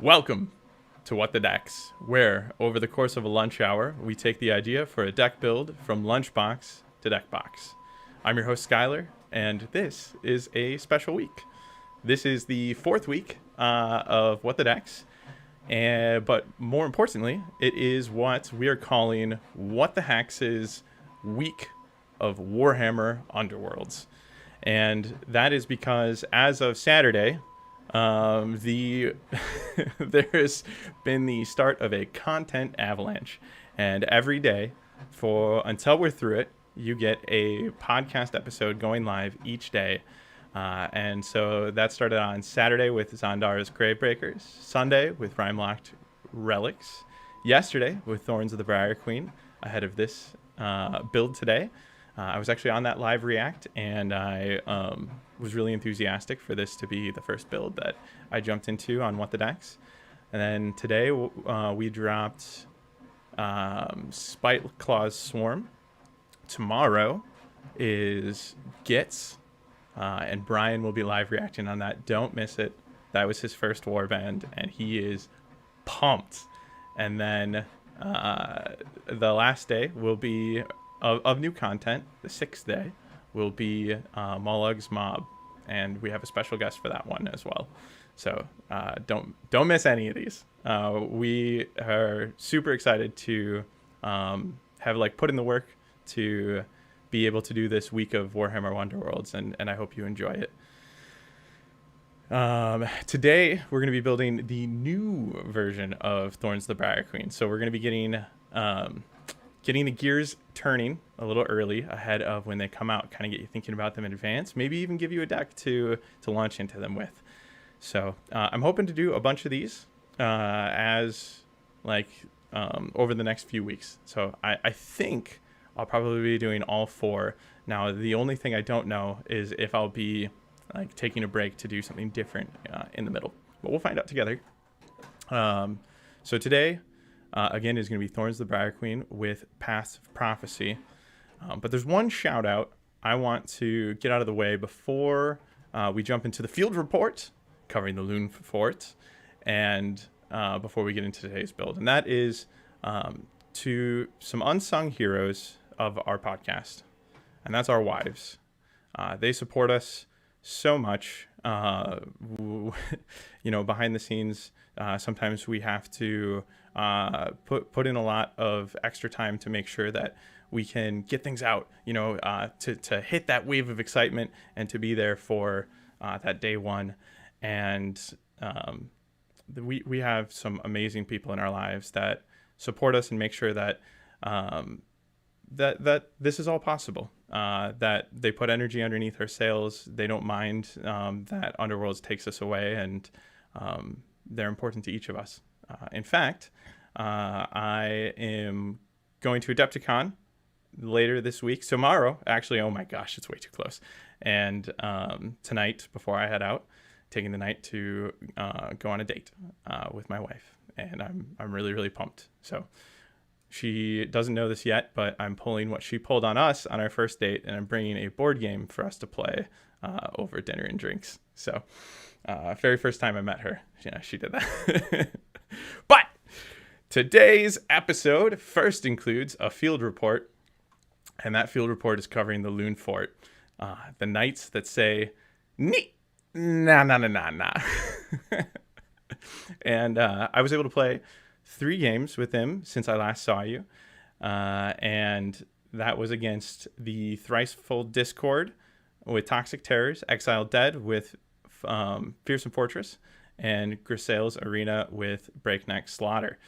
Welcome to What the Decks, where over the course of a lunch hour, we take the idea for a deck build from Lunchbox to Deckbox. I'm your host, Skylar, and this is a special week. This is the fourth week of What the Decks, but more importantly, it is what we are calling What the Hex's week of Warhammer Underworlds. And that is because as of Saturday, there's been the start of a content avalanche, and every day until we're through it, you get a podcast episode going live each day. And so that started on Saturday with Zondar's Gravebreakers, Sunday with Rhymelocked Relics, yesterday with Thorns of the Briar Queen, ahead of this build today. I was actually on that live react, and I was really enthusiastic for this to be the first build that I jumped into on What the Decks. And then today we dropped Spite Claw's Swarm. Tomorrow is Gits, and Brian will be live reacting on that. Don't miss it. That was his first warband, and he is pumped. And then the last day will be of new content. The sixth day will be Mollug's Mob, and we have a special guest for that one as well. So don't miss any of these. We are super excited to have put in the work to be able to do this week of Warhammer Wonderworlds, and I hope you enjoy it. Today we're going to be building the new version of Thorns of the Briar Queen. So we're going to be getting the gears turning a little early ahead of when they come out, kind of get you thinking about them in advance, maybe even give you a deck to launch into them with. So I'm hoping to do a bunch of these over the next few weeks. So I think I'll probably be doing all four. Now, the only thing I don't know is if I'll be taking a break to do something different in the middle, but we'll find out together. So today, again, is going to be Thorns of the Briar Queen with Passive Prophecy. But there's one shout out I want to get out of the way before we jump into the field report covering the Loonfort, and before we get into today's build. And that is to some unsung heroes of our podcast, and that's our wives. They support us so much. Behind the scenes, sometimes we have to put in a lot of extra time to make sure that we can get things out, to hit that wave of excitement and to be there for that day one. And we have some amazing people in our lives that support us and make sure that that this is all possible, that they put energy underneath our sails. They don't mind that Underworlds takes us away, and they're important to each of us. In fact, I am going to Adepticon later this week. Tomorrow, actually, oh my gosh, it's way too close. And tonight, before I head out, taking the night to go on a date with my wife. And I'm really, really pumped. So she doesn't know this yet, but I'm pulling what she pulled on us on our first date, and I'm bringing a board game for us to play over dinner and drinks. So very first time I met her, she did that. But today's episode first includes a field report, and that field report is covering the Loonfort, the knights that say, "Nee, nah, nah, nah, nah, nah." And I was able to play 3 games with him since I last saw you, and that was against the Thricefold Discord with Toxic Terrors, Exiled Dead with Fearsome Fortress, and Grisel's Arena with Breakneck Slaughter.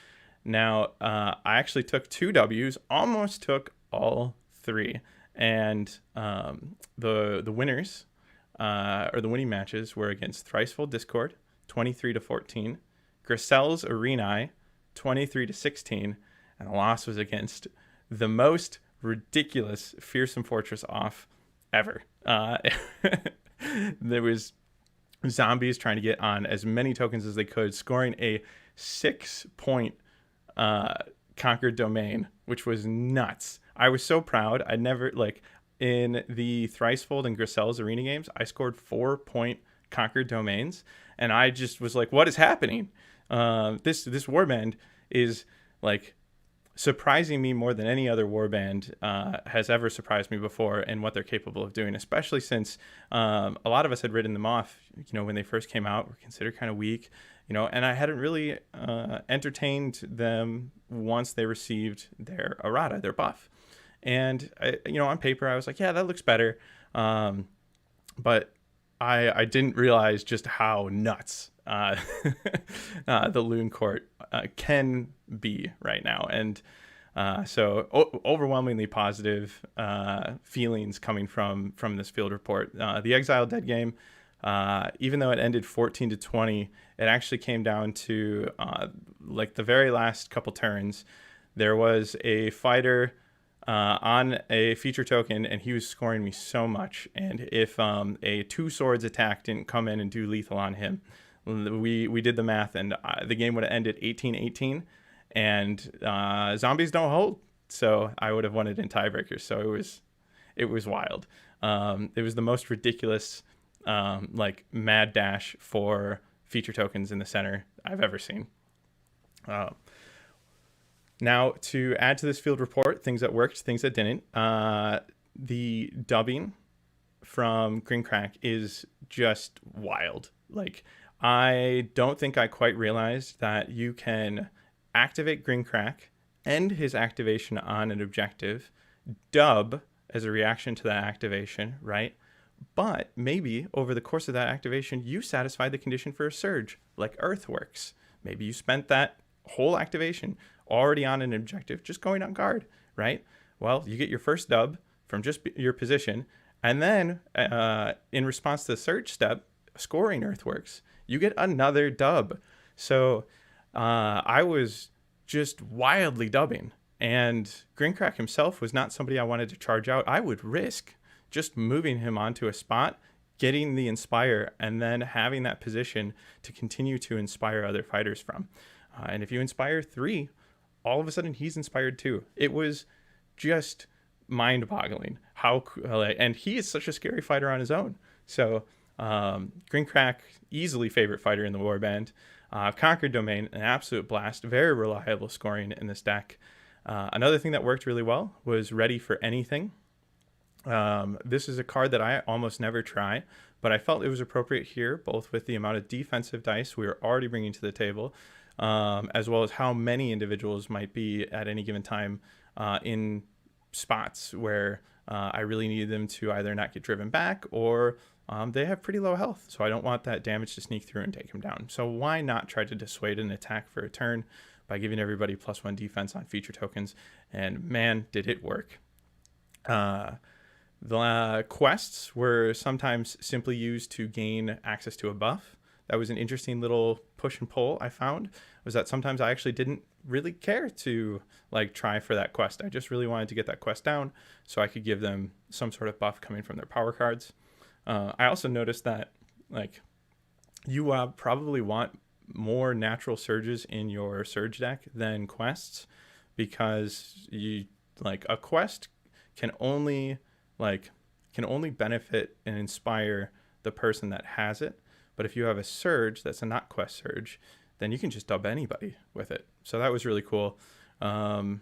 Now, I actually took 2 W's, almost took all 3, and the winners, or the winning matches, were against Thricefold Discord, 23-14, Grisel's Arena, 23-16, and the loss was against the most ridiculous Fearsome Fortress off ever. There was zombies trying to get on as many tokens as they could, scoring a 6-point conquered domain, which was nuts. I was so proud. I never, in the Thricefold and Grisel's Arena games, I scored 4-point conquered domains, and I just was like, what is happening? This warband is like surprising me more than any other warband has ever surprised me before, and what they're capable of doing, especially since a lot of us had written them off, when they first came out, were considered kind of weak, and I hadn't really entertained them once they received their errata, their buff. And on paper I was like, yeah, that looks better, but I didn't realize just how nuts the Loonfort can be right now. And so overwhelmingly positive feelings coming from this field report. The Exiled Dead game, even though it ended 14-20, it actually came down to like the very last couple turns. There was a fighter on a feature token, and he was scoring me so much. And if a 2 swords attack didn't come in and do lethal on him, we did the math, and the game would have ended 18-18, and zombies don't hold, so I would have won it in tiebreakers. So it was wild. It was the most ridiculous like mad dash for feature tokens in the center I've ever seen. Now, to add to this field report, things that worked, things that didn't. The dubbing from Greencrack is just wild. Like, I don't think I quite realized that you can activate Greencrack, end his activation on an objective, dub as a reaction to that activation, right? But maybe over the course of that activation, you satisfied the condition for a surge, like Earthworks. Maybe you spent that whole activation already on an objective, just going on guard, right? Well, you get your first dub from just your position, and then in response to the surge step, scoring Earthworks, you get another dub. So I was just wildly dubbing, and Greencrack himself was not somebody I wanted to charge out. I would risk just moving him onto a spot, getting the Inspire, and then having that position to continue to inspire other fighters from. And if you inspire 3, all of a sudden he's inspired 2. It was just mind-boggling how, and he is such a scary fighter on his own. So Greencrack, easily favorite fighter in the warband. Conquered Domain, an absolute blast, very reliable scoring in this deck. Another thing that worked really well was Ready for Anything. This is a card that I almost never try, but I felt it was appropriate here, both with the amount of defensive dice we were already bringing to the table, as well as how many individuals might be at any given time in spots where I really needed them to either not get driven back, or they have pretty low health, so I don't want that damage to sneak through and take them down. So why not try to dissuade an attack for a turn by giving everybody +1 defense on feature tokens? And man, did it work. The quests were sometimes simply used to gain access to a buff. That was an interesting little push and pull I found, was that sometimes I actually didn't really care to try for that quest. I just really wanted to get that quest down so I could give them some sort of buff coming from their power cards. I also noticed that you probably want more natural surges in your surge deck than quests, because a quest can only benefit and inspire the person that has it. But if you have a surge that's a not quest surge, then you can just dub anybody with it. So that was really cool. And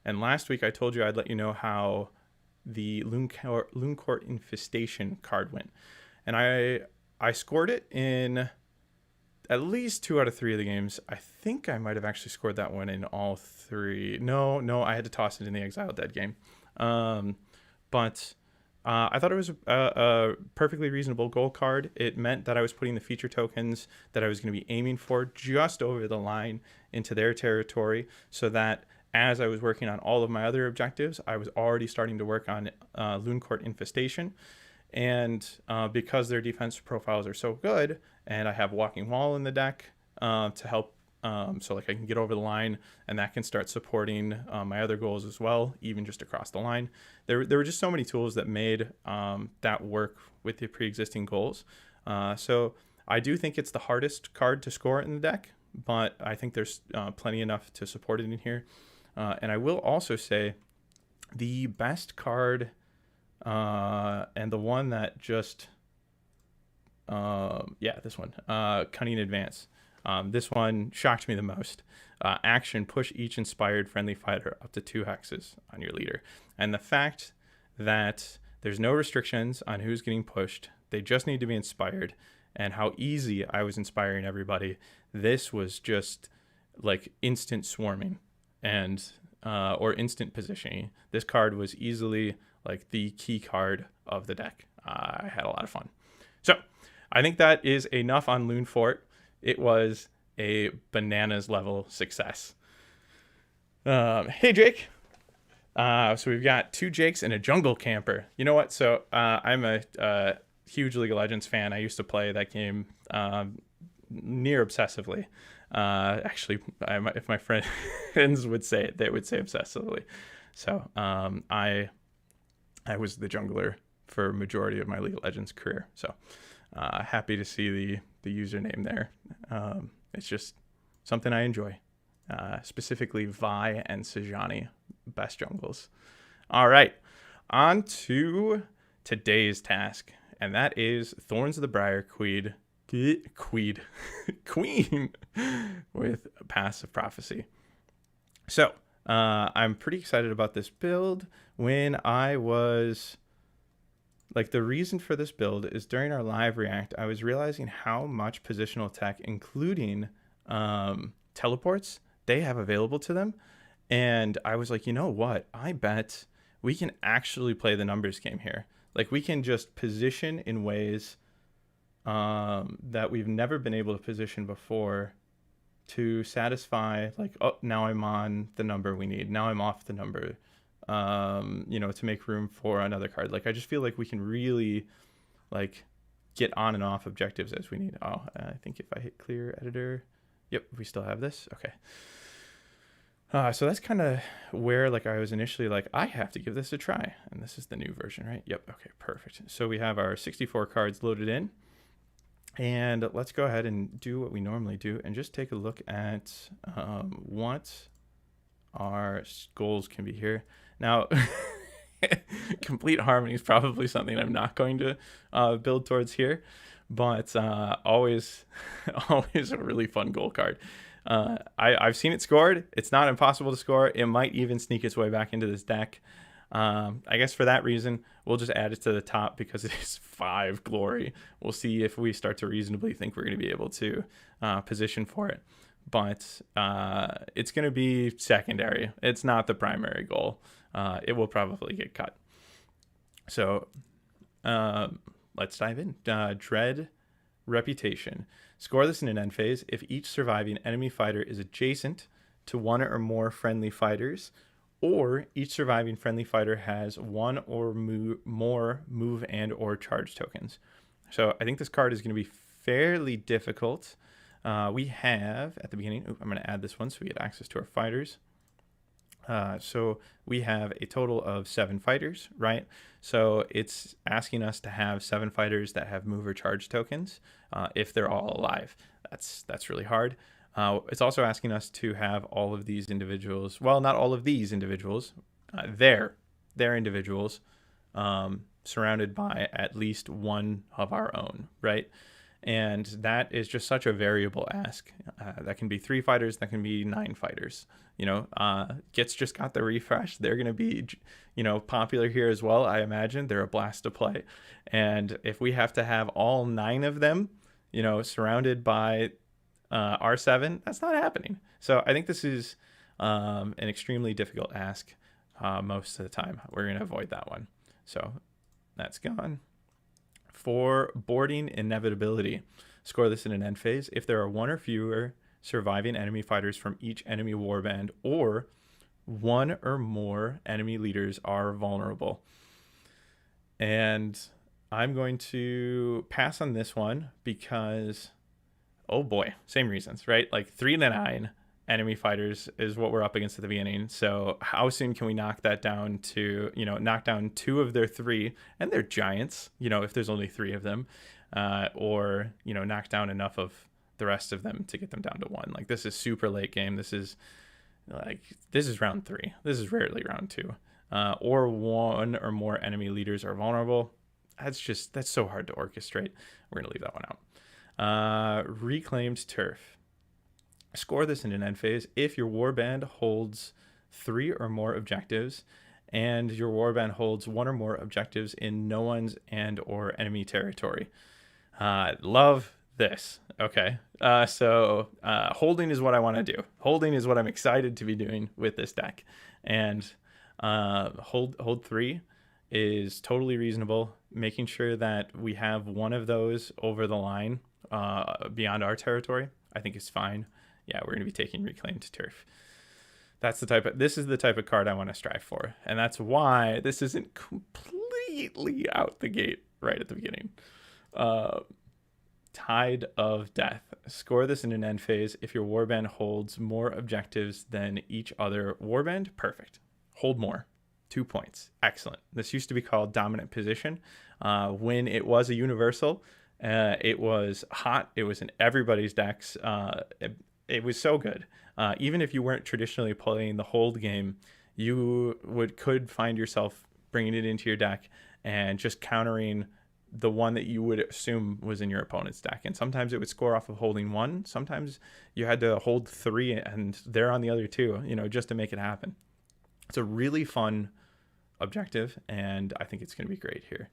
last week I told you I'd let you know how the Loonfort Infestation card went. And I scored it in at least 2 out of 3 of the games. I think I might have actually scored that one in all 3. No, I had to toss it in the Exiled Dead game. But I thought it was a perfectly reasonable goal card. It meant that I was putting the feature tokens that I was going to be aiming for just over the line into their territory, so that as I was working on all of my other objectives, I was already starting to work on Loonfort Infestation. And because their defense profiles are so good, and I have Walking Wall in the deck to help, so I can get over the line, and that can start supporting my other goals as well, even just across the line. There were just so many tools that made that work with the pre-existing goals. So I do think it's the hardest card to score in the deck, but I think there's plenty enough to support it in here. And I will also say the best card, and the one that just, this one, Cunning Advance. This one shocked me the most. Action, push each inspired friendly fighter up to 2 hexes on your leader. And the fact that there's no restrictions on who's getting pushed, they just need to be inspired, and how easy I was inspiring everybody. This was just like instant swarming and or instant positioning. This card was easily like the key card of the deck. I had a lot of fun. So I think that is enough on Loonfort. It was a bananas level success. Hey, Jake. So we've got 2 Jakes and a jungle camper. You know what? So I'm a huge League of Legends fan. I used to play that game near obsessively. Actually, if my friends would say it, they would say obsessively. So I was the jungler for a majority of my League of Legends career. So happy to see the username there. It's just something I enjoy. Specifically Vi and Sejani, best jungles. All right, on to today's task, and that is Thorns of the Briar Queen with Passive Prophecy. So I'm pretty excited about this build. When I was like, the reason for this build is during our live react, I was realizing how much positional tech, including teleports, they have available to them. And I was like, you know what? I bet we can actually play the numbers game here. Like, we can just position in ways that we've never been able to position before to satisfy, like, oh, now I'm on the number we need. Now I'm off the number, to make room for another card. Like, I just feel like we can really, like, get on and off objectives as we need. Oh, I think if I hit clear editor, yep, we still have this. Okay. So that's kind of where, like, I was initially like, I have to give this a try. And this is the new version, right? Yep. Okay, perfect. So we have our 64 cards loaded in. And let's go ahead and do what we normally do and just take a look at what our goals can be here. Now, Complete Harmony is probably something I'm not going to build towards here, but always a really fun goal card. I've seen it scored. It's not impossible to score. It might even sneak its way back into this deck. I guess for that reason, we'll just add it to the top because it is 5 glory. We'll see if we start to reasonably think we're going to be able to position for it. But it's going to be secondary. It's not the primary goal. It will probably get cut. So let's dive in. Dread Reputation. Score this in an end phase if each surviving enemy fighter is adjacent to one or more friendly fighters, or each surviving friendly fighter has 1 or more move and or charge tokens. So I think this card is going to be fairly difficult. We have at the beginning, I'm going to add this one so we get access to our fighters. So we have a total of 7 fighters, right? So it's asking us to have 7 fighters that have move or charge tokens if they're all alive. That's really hard. It's also asking us to have all of these individuals, well, not all of these individuals, their individuals surrounded by at least one of our own, right? And that is just such a variable ask. That can be 3 fighters, that can be 9 fighters. Gits just got the refresh. They're going to be, popular here as well, I imagine. They're a blast to play. And if we have to have all 9 of them, surrounded by R7, that's not happening. So I think this is an extremely difficult ask most of the time. We're going to avoid that one. So that's gone. For Boarding Inevitability, score this in an end phase if there are 1 or fewer surviving enemy fighters from each enemy warband, or 1 or more enemy leaders are vulnerable. And I'm going to pass on this one because, oh boy, same reasons, right? Like 3 to 9 enemy fighters is what we're up against at the beginning. So how soon can we knock that down to, knock down 2 of their 3, and they're giants, if there's only 3 of them, or, knock down enough of the rest of them to get them down to 1. Like, this is super late game. This is round 3. This is rarely round 2. Or 1 or more enemy leaders are vulnerable. That's so hard to orchestrate. We're going to leave that one out. Reclaimed Turf. Score this in an end phase if your warband holds 3 or more objectives and your warband holds 1 or more objectives in no one's and or enemy territory. Love this. Okay. So holding is what I want to do. Holding is what I'm excited to be doing with this deck. And hold 3 is totally reasonable. Making sure that we have one of those over the line beyond our territory, I think is fine. Yeah, we're going to be taking reclaimed turf. This is the type of card I want to strive for. And that's why this isn't completely out the gate right at the beginning. Tide of Death. Score this in an end phase if your warband holds more objectives than each other warband. Perfect. Hold more. 2 points. Excellent. This used to be called Dominant Position. When it was a universal, it was hot. It was in everybody's decks. It was so good. Even if you weren't traditionally playing the hold game, you could find yourself bringing it into your deck and just countering the one that you would assume was in your opponent's deck. And sometimes it would score off of holding 1. Sometimes you had to hold 3 and they're on the other 2, just to make it happen. It's a really fun objective, and I think it's going to be great here.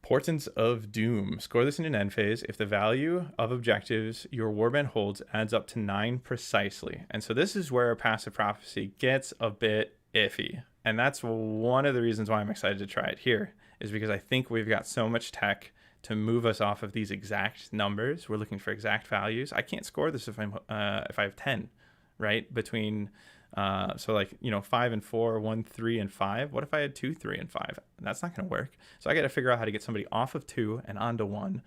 Portents of Doom. Score this in an end phase if the value of objectives your warband holds adds up to 9 precisely. And so this is where Passive Prophecy gets a bit iffy. And that's one of the reasons why I'm excited to try it here, is because I think we've got so much tech to move us off of these exact numbers. We're looking for exact values. I can't score this if I have 10, right? Between 5 and 4, 1, 3, and 5. What if I had 2, 3, and 5? That's not going to work. So I got to figure out how to get somebody off of 2 and onto 1,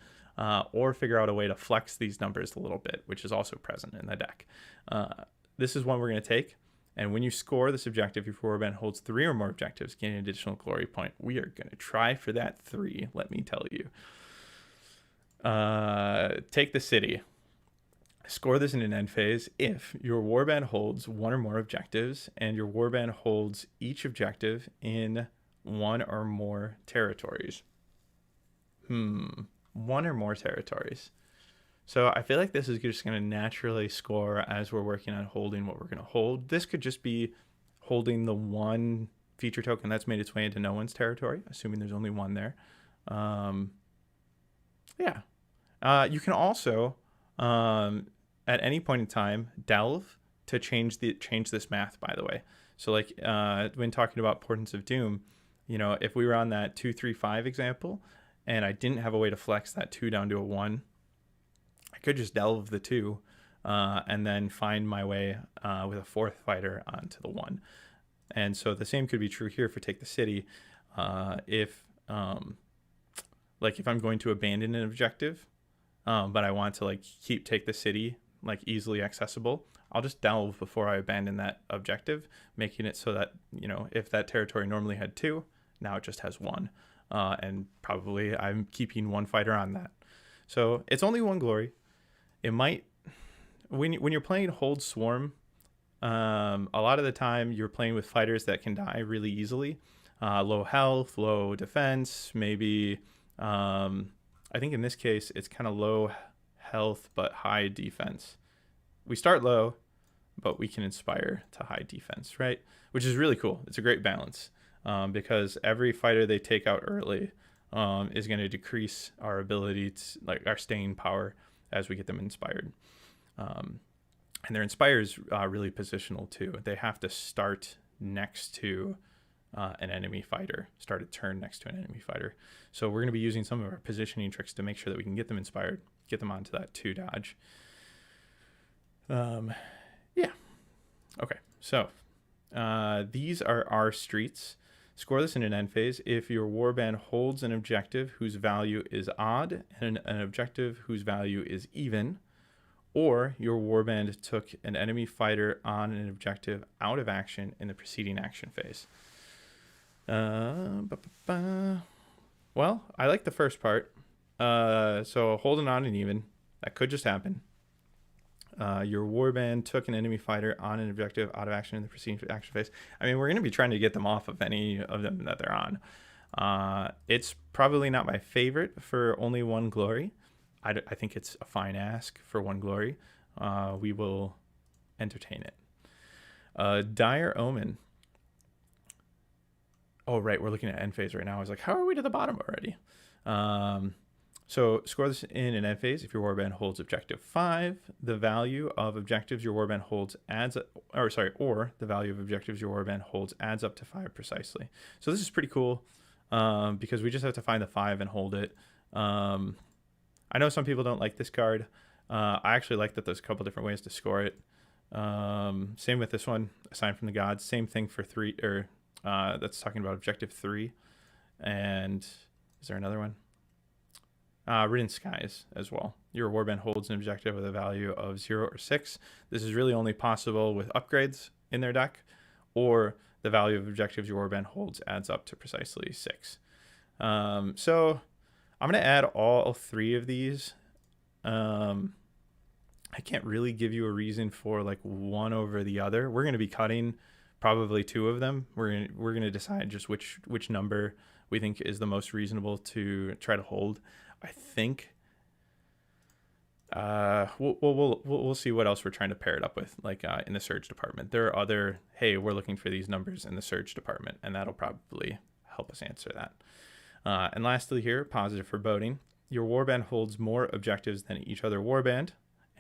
or figure out a way to flex these numbers a little bit, which is also present in the deck. This is one we're going to take. And when you score this objective, your warband holds 3 or more objectives, gain an additional glory point. We are going to try for that 3, let me tell you. Take the city. Score this in an end phase if your warband holds 1 or more objectives and your warband holds each objective in 1 or more territories. 1 or more territories. So I feel like this is just going to naturally score as we're working on holding what we're going to hold. This could just be holding the 1 feature token that's made its way into no one's territory, assuming there's only 1 there. You can also, at any point in time, delve to change this math, by the way. So like when talking about Portents of Doom, if we were on that 2, 3, 5 example, and I didn't have a way to flex that 2 down to a 1, I could just delve the 2 and then find my way with a 4th fighter onto the 1. And so the same could be true here for Take the City. If I'm going to abandon an objective, but I want to keep Take the City easily accessible, I'll just delve before I abandon that objective, making it so that, if that territory normally had 2, now it just has 1. And probably I'm keeping 1 fighter on that. So it's only 1 glory. It might, when you're playing Hold Swarm, a lot of the time you're playing with fighters that can die really easily. Low health, low defense, maybe. I think in this case, it's kind of low health but high defense. We start low, but we can inspire to high defense, right? Which is really cool. It's a great balance because every fighter they take out early is going to decrease our ability to, our staying power as we get them inspired. And their inspire is really positional too. They have to start next to an enemy fighter, start a turn next to an enemy fighter. So we're going to be using some of our positioning tricks to make sure that we can get them inspired, get them onto that 2 dodge. Okay, so these are our streets. Score this in an end phase if your warband holds an objective whose value is odd and an objective whose value is even, or your warband took an enemy fighter on an objective out of action in the preceding action phase. Well, I like the first part. So holding on and even, that could just happen. Your warband took an enemy fighter on an objective out of action in the preceding action phase. I mean, we're going to be trying to get them off of any of them that they're on. It's probably not my favorite for only 1 glory. I think it's a fine ask for 1 glory. we will entertain it. Dire Omen. Oh, right. We're looking at end phase right now. I was like, how are we to the bottom already? So score this in an end phase. If your warband holds objective 5, the value of objectives your warband holds or the value of objectives your warband holds adds up to 5 precisely. So this is pretty cool because we just have to find the 5 and hold it. I know some people don't like this card. I actually like that there's a couple different ways to score it. Same with this one, Assign from the Gods. Same thing for 3, or that's talking about objective 3. And is there another one? Ridden Skies as well. Your warband holds an objective with a value of 0 or 6. This is really only possible with upgrades in their deck, or the value of objectives your warband holds adds up to precisely 6. So I'm going to add all 3 of these. I can't really give you a reason for like one over the other. We're going to be cutting probably 2 of them. We're going to decide just which number we think is the most reasonable to try to hold. I think we'll see what else we're trying to pair it up with, like in the Surge department. There are other, hey, we're looking for these numbers in the Surge department, and that'll probably help us answer that. And lastly here, Positive Foreboding. Your warband holds more objectives than each other warband,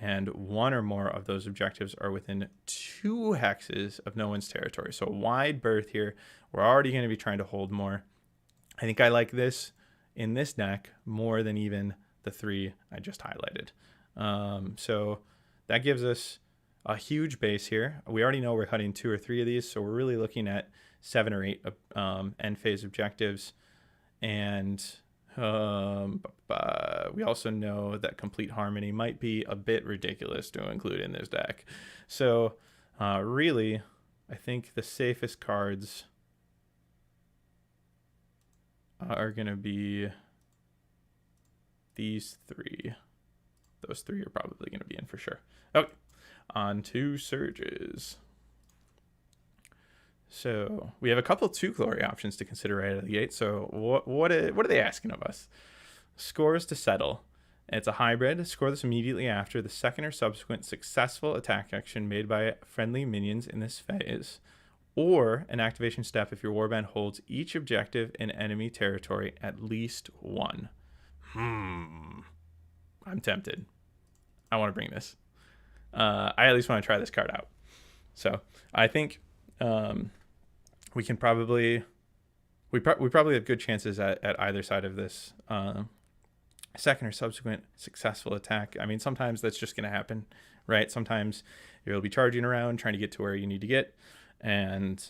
and 1 or more of those objectives are within 2 hexes of no one's territory. So a wide berth here. We're already going to be trying to hold more. I think I like this in this deck more than even the 3 I just highlighted. So that gives us a huge base here. We already know we're cutting 2 or 3 of these, so we're really looking at 7 or 8 end phase objectives. And we also know that Complete Harmony might be a bit ridiculous to include in this deck. So really, I think the safest cards are going to be these 3. Those 3 are probably going to be in for sure. Okay, on to Surges. So we have a couple 2 glory options to consider right out of the gate. So what are they asking of us? Scores to settle. It's a hybrid. Score this immediately after the second or subsequent successful attack action made by friendly minions in this phase, or an activation step if your warband holds each objective in enemy territory at least 1. I'm tempted. I want to bring this. I at least want to try this card out. So I think we can probably we probably have good chances at either side of this second or subsequent successful attack. I mean, sometimes that's just going to happen, right? Sometimes you'll be charging around trying to get to where you need to get, and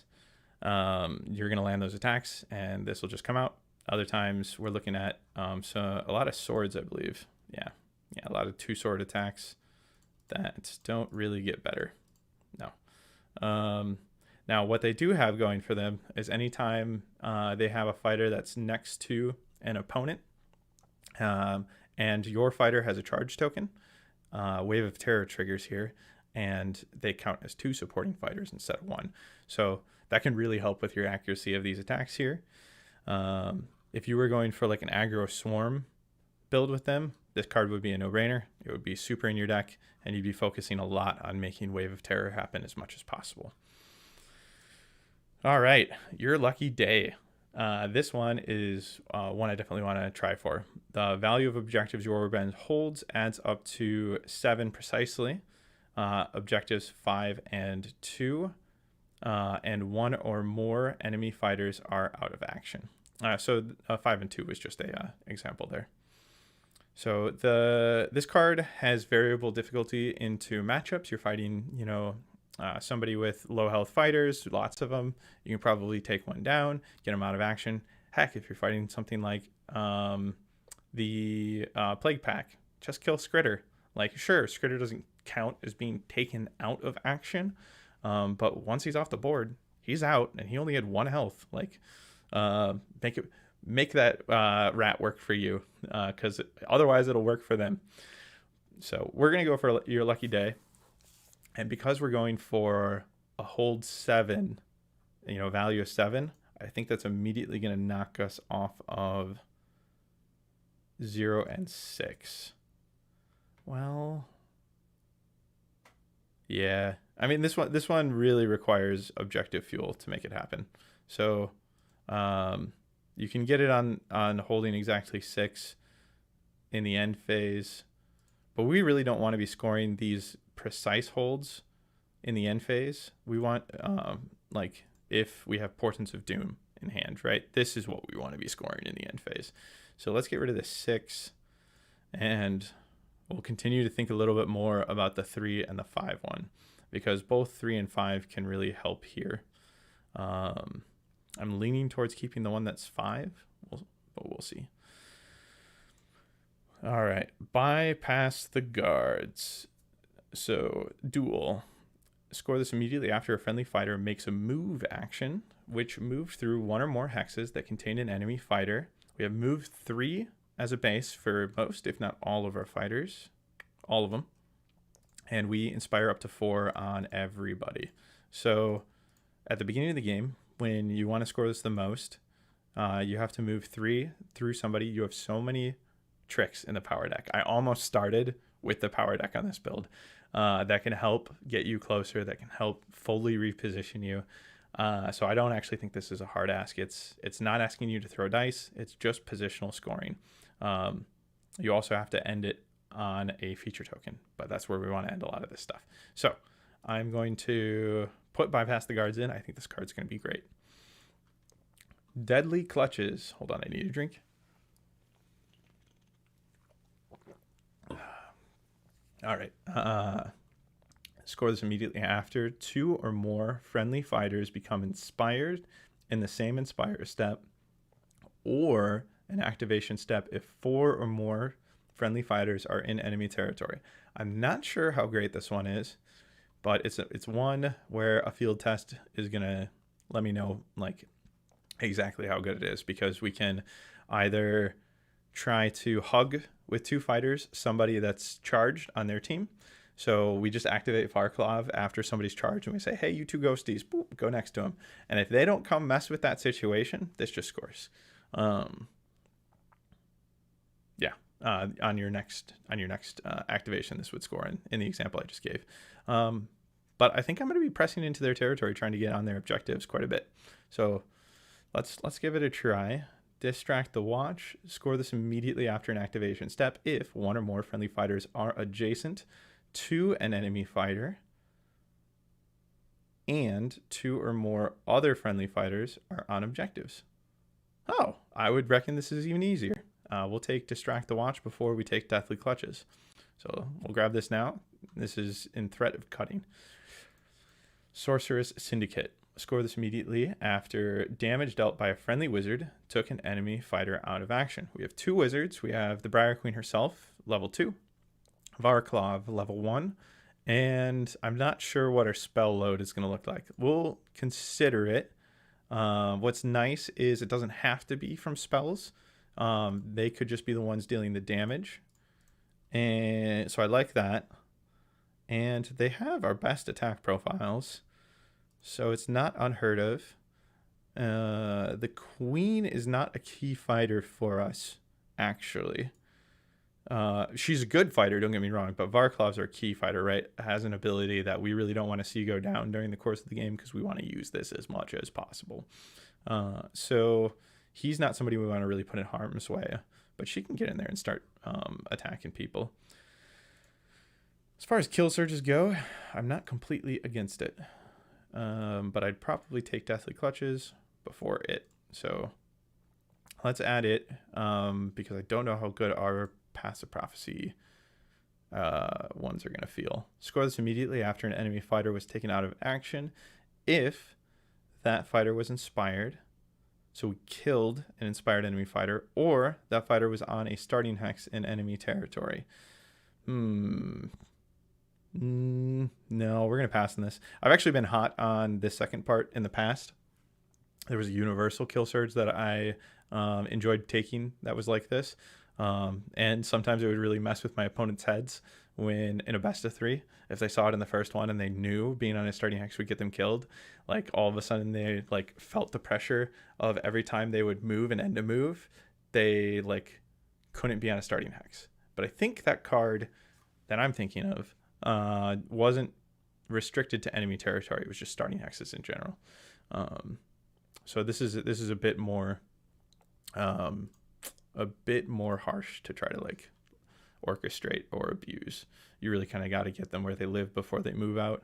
you're going to land those attacks, and this will just come out. Other times we're looking at so a lot of swords, I believe. Yeah, a lot of 2 sword attacks that don't really get better. No. Now, what they do have going for them is anytime they have a fighter that's next to an opponent, and your fighter has a charge token, Wave of Terror triggers here, and they count as 2 supporting fighters instead of 1. So that can really help with your accuracy of these attacks here. If you were going for like an aggro swarm build with them, this card would be a no-brainer. It would be super in your deck, and you'd be focusing a lot on making Wave of Terror happen as much as possible. All right, your lucky day. This one is one I definitely want to try for. The value of objectives your warband holds adds up to 7 precisely. Objectives 5 and 2, and 1 or more enemy fighters are out of action. So 5 and 2 was just a example there. So this card has variable difficulty into matchups. You're fighting, somebody with low health fighters, lots of them. You can probably take one down, get them out of action. Heck, if you're fighting something like the Plague Pack, just kill Skritter. Like, sure, Skritter doesn't count as being taken out of action, but once he's off the board, he's out, and he only had 1 health. Like, make that rat work for you, because otherwise it'll work for them. So we're gonna go for your lucky day, and because we're going for a hold 7, value of 7, I think that's immediately gonna knock us off of 0 and 6. Well, Yeah. I mean, this one really requires objective fuel to make it happen. So, um, you can get it on holding exactly 6 in the end phase, but we really don't want to be scoring these precise holds in the end phase. We want like if we have Portents of Doom in hand, right? This is what we want to be scoring in the end phase. So let's get rid of the 6, and we'll continue to think a little bit more about the 3 and the 5 one, because both 3 and 5 can really help here. I'm leaning towards keeping the one that's 5, but we'll see. All right, bypass the guards. So duel. Score this immediately after a friendly fighter makes a move action, which moves through one or more hexes that contain an enemy fighter. We have move 3 as a base for most, if not all of our fighters, all of them. And we inspire up to 4 on everybody. So at the beginning of the game, when you want to score this the most, you have to move 3 through somebody. You have so many tricks in the power deck. I almost started with the power deck on this build. That can help get you closer, that can help fully reposition you. So I don't actually think this is a hard ask. It's not asking you to throw dice. It's just positional scoring. You also have to end it on a feature token, but that's where we want to end a lot of this stuff. So I'm going to put bypass the guards in. I think this card's going to be great. Deadly Clutches. Hold on, I need a drink. All right. Score this immediately after 2 or more friendly fighters become inspired in the same inspire step, or an activation step if 4 or more friendly fighters are in enemy territory. I'm not sure how great this one is, but it's one where a field test is gonna let me know like exactly how good it is, because we can either try to hug with 2 fighters somebody that's charged on their team. So we just activate Varklav after somebody's charged, and we say, hey, you 2 ghosties, boop, go next to them. And if they don't come mess with that situation, this just scores. On your next activation, this would score in the example I just gave. But I think I'm going to be pressing into their territory, trying to get on their objectives quite a bit. So let's give it a try. Distract the watch. Score this immediately after an activation step if 1 or more friendly fighters are adjacent to an enemy fighter, and 2 or more other friendly fighters are on objectives. Oh, I would reckon this is even easier. We'll take Distract the Watch before we take Deathly Clutches. So we'll grab this now. This is in threat of cutting. Sorceress Syndicate. Score this immediately after damage dealt by a friendly wizard took an enemy fighter out of action. We have 2 wizards. We have the Briar Queen herself, level 2. Varklav, level 1. And I'm not sure what our spell load is going to look like. We'll consider it. What's nice is it doesn't have to be from spells. They could just be the ones dealing the damage. And so I like that. And they have our best attack profiles, so it's not unheard of. The queen is not a key fighter for us, actually. She's a good fighter, don't get me wrong, but Varklav's our key fighter, right? Has an ability that we really don't want to see go down during the course of the game, because we want to use this as much as possible. So he's not somebody we want to really put in harm's way, but she can get in there and start attacking people. As far as kill surges go, I'm not completely against it, but I'd probably take Deathly Clutches before it. So let's add it, because I don't know how good our Passive Prophecy ones are going to feel. Score this immediately after an enemy fighter was taken out of action if that fighter was inspired. So we killed an inspired enemy fighter, or that fighter was on a starting hex in enemy territory. No, we're going to pass on this. I've actually been hot on this second part in the past. There was a universal kill surge that I enjoyed taking that was like this. And sometimes it would really mess with my opponent's heads when in a best of 3, if they saw it in the first one and they knew being on a starting hex would get them killed, like all of a sudden they like felt the pressure of every time they would move and end a move, they like couldn't be on a starting hex. But I think that card that I'm thinking of wasn't restricted to enemy territory. It was just starting hexes in general. So this is a bit more harsh to try to like orchestrate or abuse. You really kind of got to get them where they live before they move out.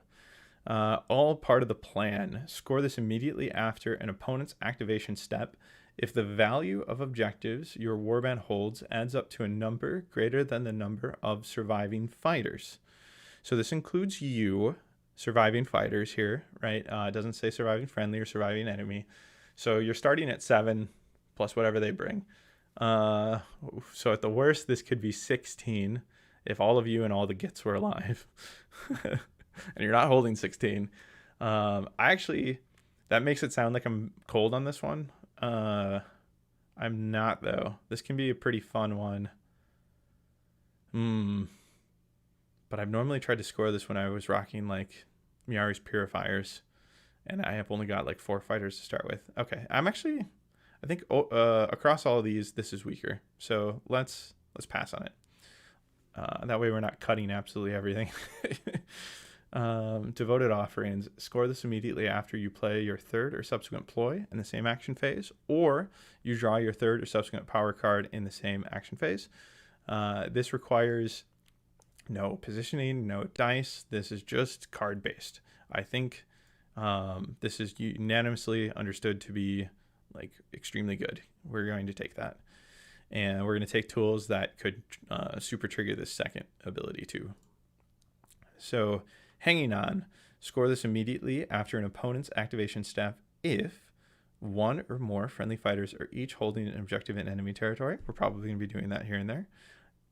All part of the plan. Score this immediately after an opponent's activation step if the value of objectives your warband holds adds up to a number greater than the number of surviving fighters. So this includes you, surviving fighters here, right? It doesn't say surviving friendly or surviving enemy. So you're starting at 7 plus whatever they bring. So at the worst, this could be 16 if all of you and all the gits were alive. And you're not holding 16. That makes it sound like I'm cold on this one. I'm not, though. This can be a pretty fun one. But I've normally tried to score this when I was rocking like Miari's Purifiers, and I have only got like 4 fighters to start with. Okay, I think across all of these, this is weaker. So let's pass on it. That way we're not cutting absolutely everything. Devoted Offerings. Score this immediately after you play your third or subsequent ploy in the same action phase, or you draw your third or subsequent power card in the same action phase. This requires no positioning, no dice. This is just card based. I think this is unanimously understood to be like extremely good. We're going to take that, and we're going to take tools that could super trigger this second ability too. So Hanging On. Score this immediately after an opponent's activation step if one or more friendly fighters are each holding an objective in enemy territory. We're probably going to be doing that here and there.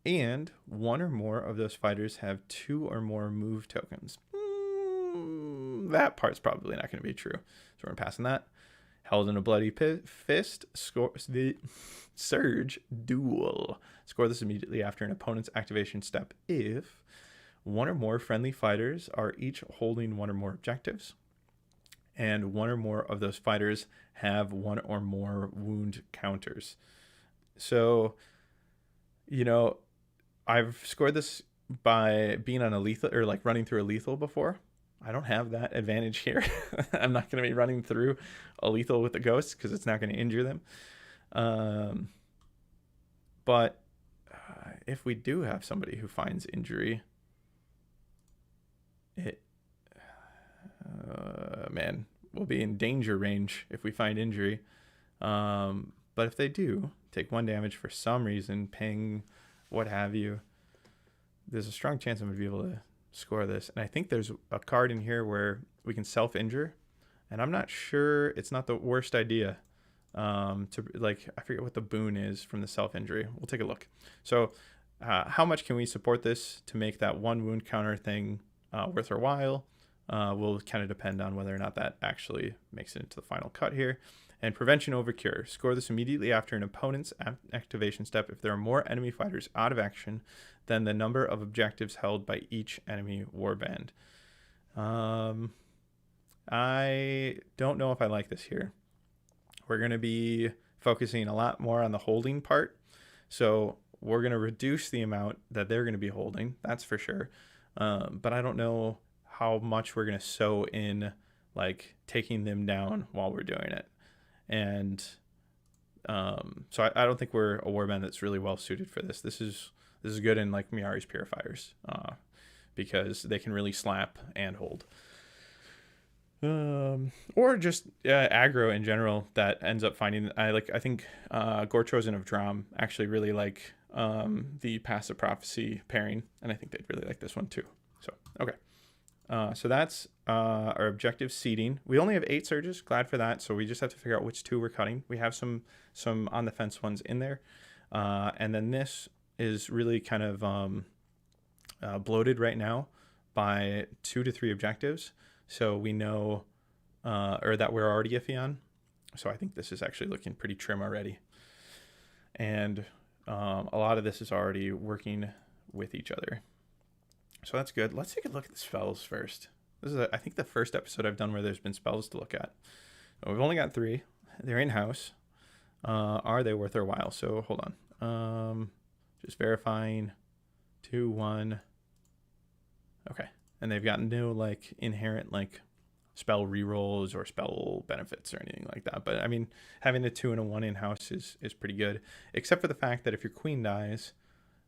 And one or more of those fighters have 2 or more move tokens. That part's probably not going to be true. So we're passing that. Held in a Bloody Fist. Scores the Surge Duel. Score this immediately after an opponent's activation step if one or more friendly fighters are each holding 1 or more objectives, and 1 or more of those fighters have 1 or more wound counters. So, I've scored this by being on a lethal or like running through a lethal before. I don't have that advantage here. I'm not going to be running through a lethal with the ghosts because it's not going to injure them. But if we do have somebody who finds injury, we'll be in danger range if we find injury. But if they do take 1 damage for some reason, ping, what have you, there's a strong chance I'm going to be able to score this. And I think there's a card in here where we can self-injure, and I'm not sure it's not the worst idea I forget what the boon is from the self-injury. We'll take a look. So how much can we support this to make that 1 wound counter thing worth our while? Will kind of depend on whether or not that actually makes it into the final cut here. And Prevention over Cure. Score this immediately after an opponent's activation step if there are more enemy fighters out of action than the number of objectives held by each enemy warband. I don't know if I like this here. We're going to be focusing a lot more on the holding part. So we're going to reduce the amount that they're going to be holding. That's for sure. But I don't know how much we're going to sew in like taking them down while we're doing it. And so I don't think we're a warband that's really well suited for this. This is good in like Miari's Purifiers because they can really slap and hold. Or just aggro in general that ends up finding. I think Gortrosen of Dram actually really like the Passive Prophecy pairing, and I think they'd really like this one too. So okay. So that's our objective seeding. We only have 8 surges. Glad for that. So we just have to figure out which 2 we're cutting. We have some on the fence ones in there. And then this is really kind of bloated right now by 2 to 3 objectives. So we know or that we're already iffy on. So I think this is actually looking pretty trim already. And a lot of this is already working with each other. So that's good. Let's take a look at the spells first. This is, I think, the first episode I've done where there's been spells to look at. We've only got 3. They're in-house. Are they worth our while? So hold on. Just verifying. 2, 1. Okay. and they've got no like inherent like spell rerolls or spell benefits or anything like that. But I mean, having a 2 and a 1 in house is pretty good, except for the fact that if your queen dies,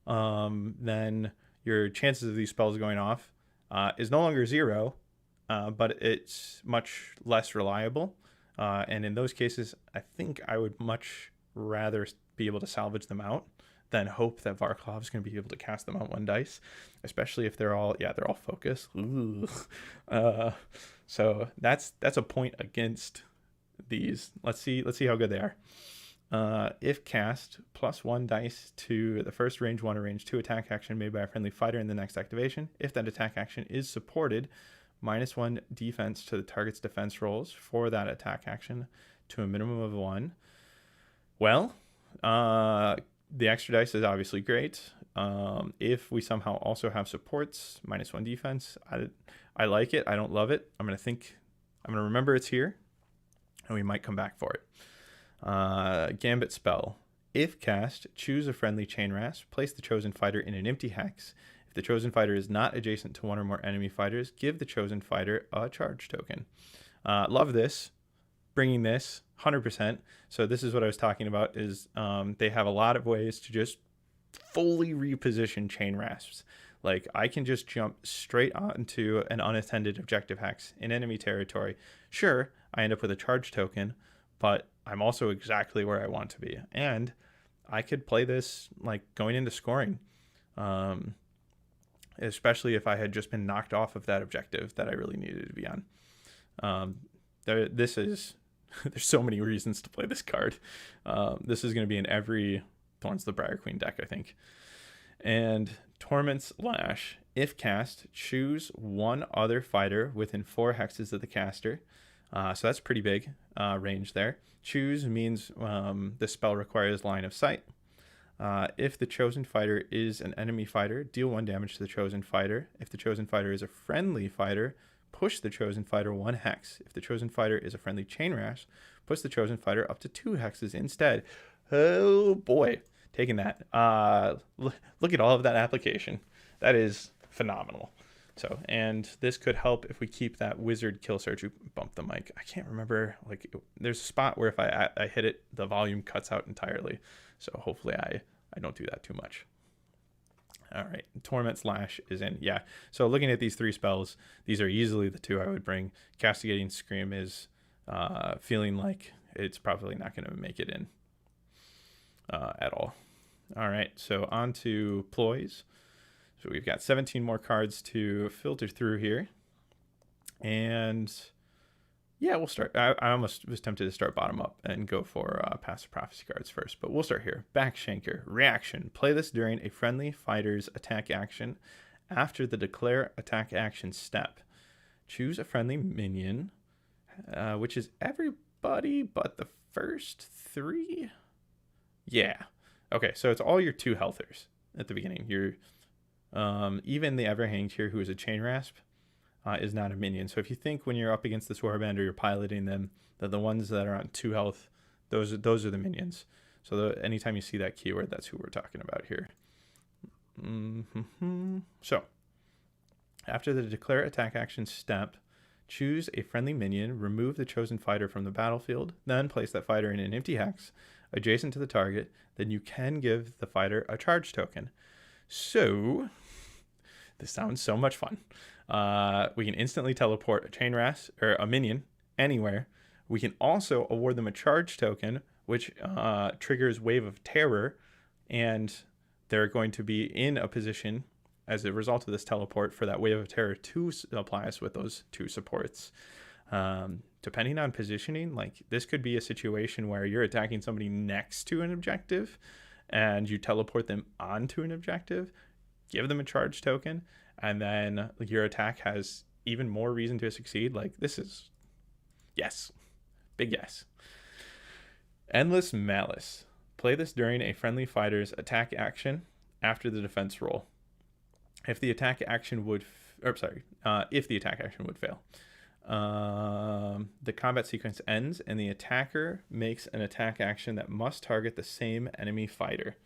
then your chances of these spells going off is no longer 0, but it's much less reliable. And in those cases, I think I would much rather be able to salvage them out than hope that Varklov's going to be able to cast them on 1 dice, especially if they're all focus. So that's a point against these. Let's see how good they are. If cast, +1 dice to the first range 1 or range 2 attack action made by a friendly fighter in the next activation. If that attack action is supported, -1 defense to the target's defense rolls for that attack action to a minimum of 1. Well, the extra dice is obviously great. If we somehow also have supports, -1 defense, I like it. I don't love it. I'm going to remember it's here, and we might come back for it. Gambit spell. If cast, choose a friendly chain rasp, place the chosen fighter in an empty hex. If the chosen fighter is not adjacent to 1 or more enemy fighters, give the chosen fighter a charge token. Love this. Bringing this 100%. So this is what I was talking about, is they have a lot of ways to just fully reposition chain rasps. Like, I can just jump straight onto an unattended objective hex in enemy territory. Sure, I end up with a charge token, but I'm also exactly where I want to be. And I could play this like going into scoring, especially if I had just been knocked off of that objective that I really needed to be on. There's so many reasons to play this card. This is going to be in every Thorns the Briar Queen deck, I think. And Torment's Lash. If cast, choose 1 other fighter within 4 hexes of the caster. So that's pretty big range there. Choose means the spell requires line of sight. If the chosen fighter is an enemy fighter, deal 1 damage to the chosen fighter. If the chosen fighter is a friendly fighter, push the chosen fighter 1 hex. If the chosen fighter is a friendly chain rasp, push the chosen fighter up to 2 hexes instead. Oh boy, taking that. Look at all of that application. That is phenomenal. So, and this could help if we keep that wizard kill search. You bump the mic. I can't remember. Like, there's a spot where if I hit it, the volume cuts out entirely. So hopefully I don't do that too much. All right, Torment's Lash is in. Yeah, so looking at these 3 spells, these are easily the 2 I would bring. Castigating Scream is feeling like it's probably not going to make it in at all. All right, so on to Ploys. So we've got 17 more cards to filter through here. And yeah, we'll start. I almost was tempted to start bottom up and go for Passive Prophecy cards first, but we'll start here. Backshanker. Reaction. Play this during a friendly fighter's attack action after the declare attack action step. Choose a friendly minion, which is everybody but the first 3. Yeah. Okay, so it's all your 2 healthers at the beginning. Your even the Everhanged here, who is a chain rasp, is not a minion. So if you think when you're up against this warband or you're piloting them, that the ones that are on 2 health, those are the minions. So anytime you see that keyword, that's who we're talking about here. So after the declare attack action step, choose a friendly minion, remove the chosen fighter from the battlefield, then place that fighter in an empty hex adjacent to the target. Then you can give the fighter a charge token. So this sounds so much fun. We can instantly teleport a chain rasp or a minion anywhere. We can also award them a charge token, which triggers Wave of Terror, and they're going to be in a position as a result of this teleport for that Wave of Terror to apply us with those 2 supports. Depending on positioning, like this could be a situation where you're attacking somebody next to an objective and you teleport them onto an objective, give them a charge token, and then your attack has even more reason to succeed. Like, this is, yes, big yes. Endless Malice. Play this during a friendly fighter's attack action after the defense roll. If the attack action would, if the attack action would fail, the combat sequence ends and the attacker makes an attack action that must target the same enemy fighter.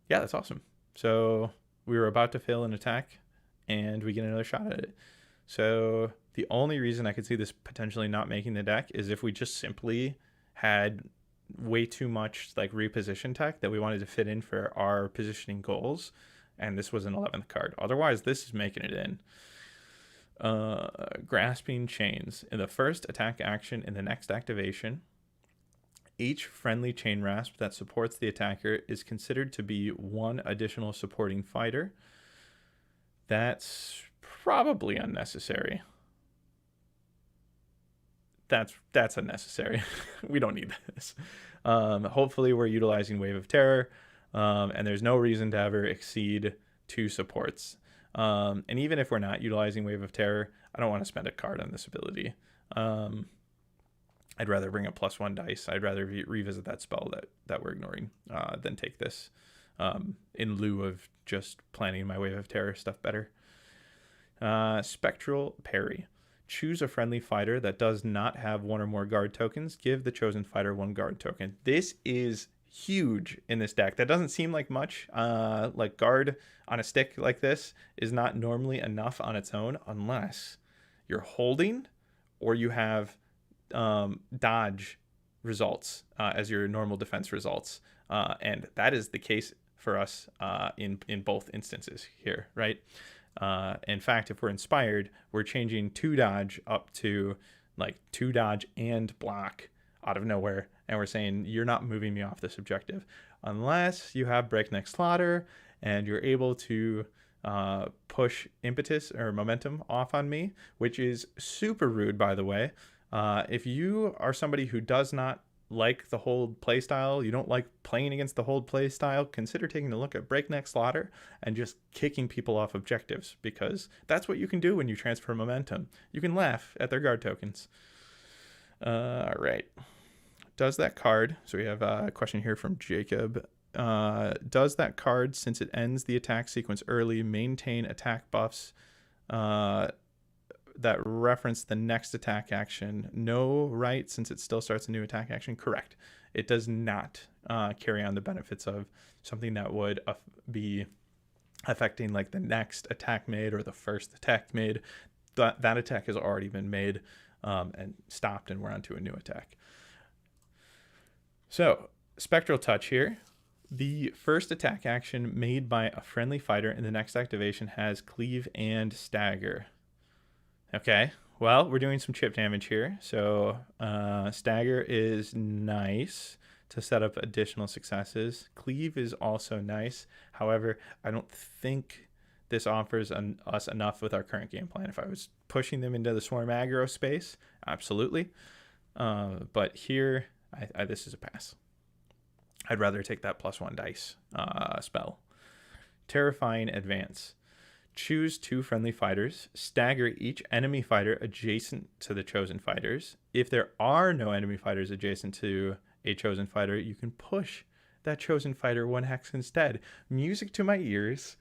Yeah, that's awesome. So we were about to fail an attack and we get another shot at it. So the only reason I could see this potentially not making the deck is if we just simply had way too much like reposition tech that we wanted to fit in for our positioning goals, and this was an 11th card. Otherwise, this is making it in. Grasping Chains. In the first attack action in the next activation, each friendly chain rasp that supports the attacker is considered to be one additional supporting fighter. That's probably unnecessary. That's unnecessary. We don't need this. Hopefully we're utilizing Wave of Terror, and there's no reason to ever exceed 2 supports. And even if we're not utilizing Wave of Terror, I don't want to spend a card on this ability. I'd rather bring a +1 dice. I'd rather revisit that spell that we're ignoring than take this in lieu of just planning my Wave of Terror stuff better. Spectral Parry. Choose a friendly fighter that does not have 1 or more guard tokens. Give the chosen fighter 1 guard token. This is huge in this deck. That doesn't seem like much. Like guard on a stick like this is not normally enough on its own unless you're holding or you have dodge results as your normal defense results. And that is the case for us in both instances here, right? In fact, if we're inspired, we're changing 2 dodge up to like 2 dodge and block out of nowhere. And we're saying, you're not moving me off this objective unless you have Breakneck Slaughter and you're able to push impetus or momentum off on me, which is super rude, by the way. If you are somebody who does not like the hold playstyle, you don't like playing against the hold playstyle, consider taking a look at Breakneck Slaughter and just kicking people off objectives, because that's what you can do when you transfer momentum. You can laugh at their guard tokens. All right. Does that card, so we have a question here from Jacob. Does that card, since it ends the attack sequence early, maintain attack buffs that reference the next attack action? No, right, since it still starts a new attack action? Correct. It does not carry on the benefits of something that would be affecting like the next attack made or the first attack made. That attack has already been made and stopped, and we're on to a new attack. So, Spectral Touch here. The first attack action made by a friendly fighter in the next activation has Cleave and Stagger. Okay, well, we're doing some chip damage here. So, Stagger is nice to set up additional successes. Cleave is also nice. However, I don't think this offers us enough with our current game plan. If I was pushing them into the Swarm aggro space, absolutely. But here, this is a pass. I'd rather take that +1 dice spell. Terrifying Advance. Choose 2 friendly fighters. Stagger each enemy fighter adjacent to the chosen fighters. If there are no enemy fighters adjacent to a chosen fighter, you can push that chosen fighter 1 hex instead. Music to my ears.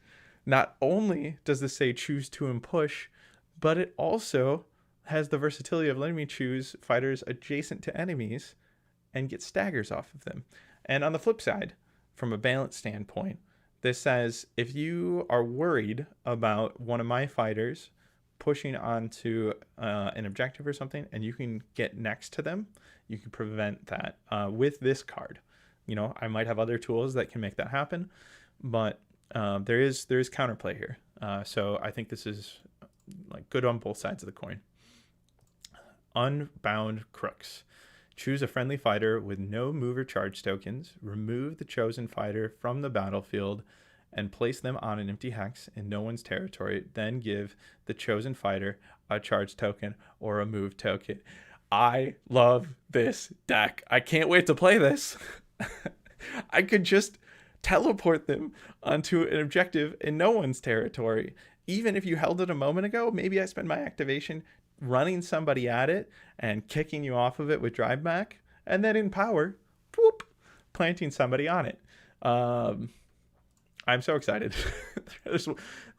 Not only does this say choose 2 and push, but it also has the versatility of letting me choose fighters adjacent to enemies and get staggers off of them. And on the flip side, from a balance standpoint, this says if you are worried about one of my fighters pushing onto an objective or something and you can get next to them, you can prevent that with this card. You know, I might have other tools that can make that happen, but there is counterplay here. So I think this is like good on both sides of the coin. Unbound Crooks. Choose a friendly fighter with no move or charge tokens, remove the chosen fighter from the battlefield, and place them on an empty hex in no one's territory. Then give the chosen fighter a charge token or a move token. I love this deck. I can't wait to play this. I could just teleport them onto an objective in no one's territory. Even if you held it a moment ago, maybe I spend my activation running somebody at it and kicking you off of it with drive back, and then in power, whoop, planting somebody on it. I'm so excited. There's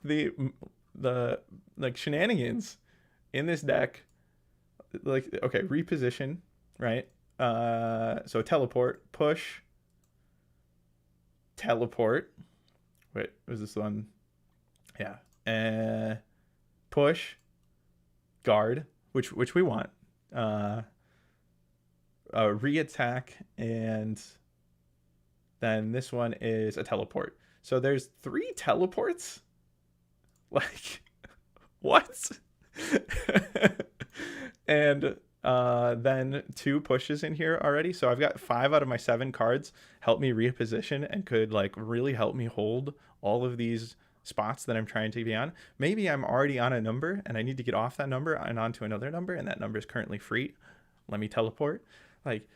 the like shenanigans in this deck. Like, okay, reposition, right? So teleport, push, teleport. Wait, was this one? Yeah. push, guard, which we want, re-attack, and then this one is a teleport. So there's 3 teleports? Like, what? And then 2 pushes in here already. So I've got 5 out of my 7 cards help me reposition and could like really help me hold all of these spots that I'm trying to be on. Maybe I'm already on a number and I need to get off that number and onto another number, and that number is currently free. Let me teleport. Like,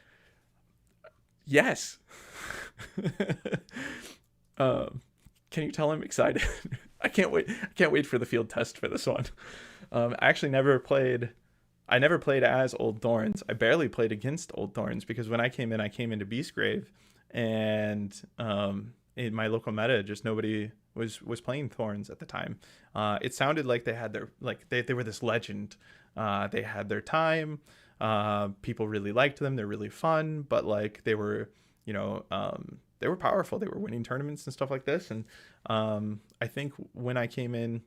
yes. Can you tell I'm excited? I can't wait for the field test for this one. I actually never played as Old Thorns. I barely played against Old Thorns because when I came into Beastgrave, and in my local meta, just nobody was playing Thorns at the time. It sounded like they had they were this legend. They had their time. People really liked them. They're really fun, but like they were, they were powerful. They were winning tournaments and stuff like this. And I think when I came in,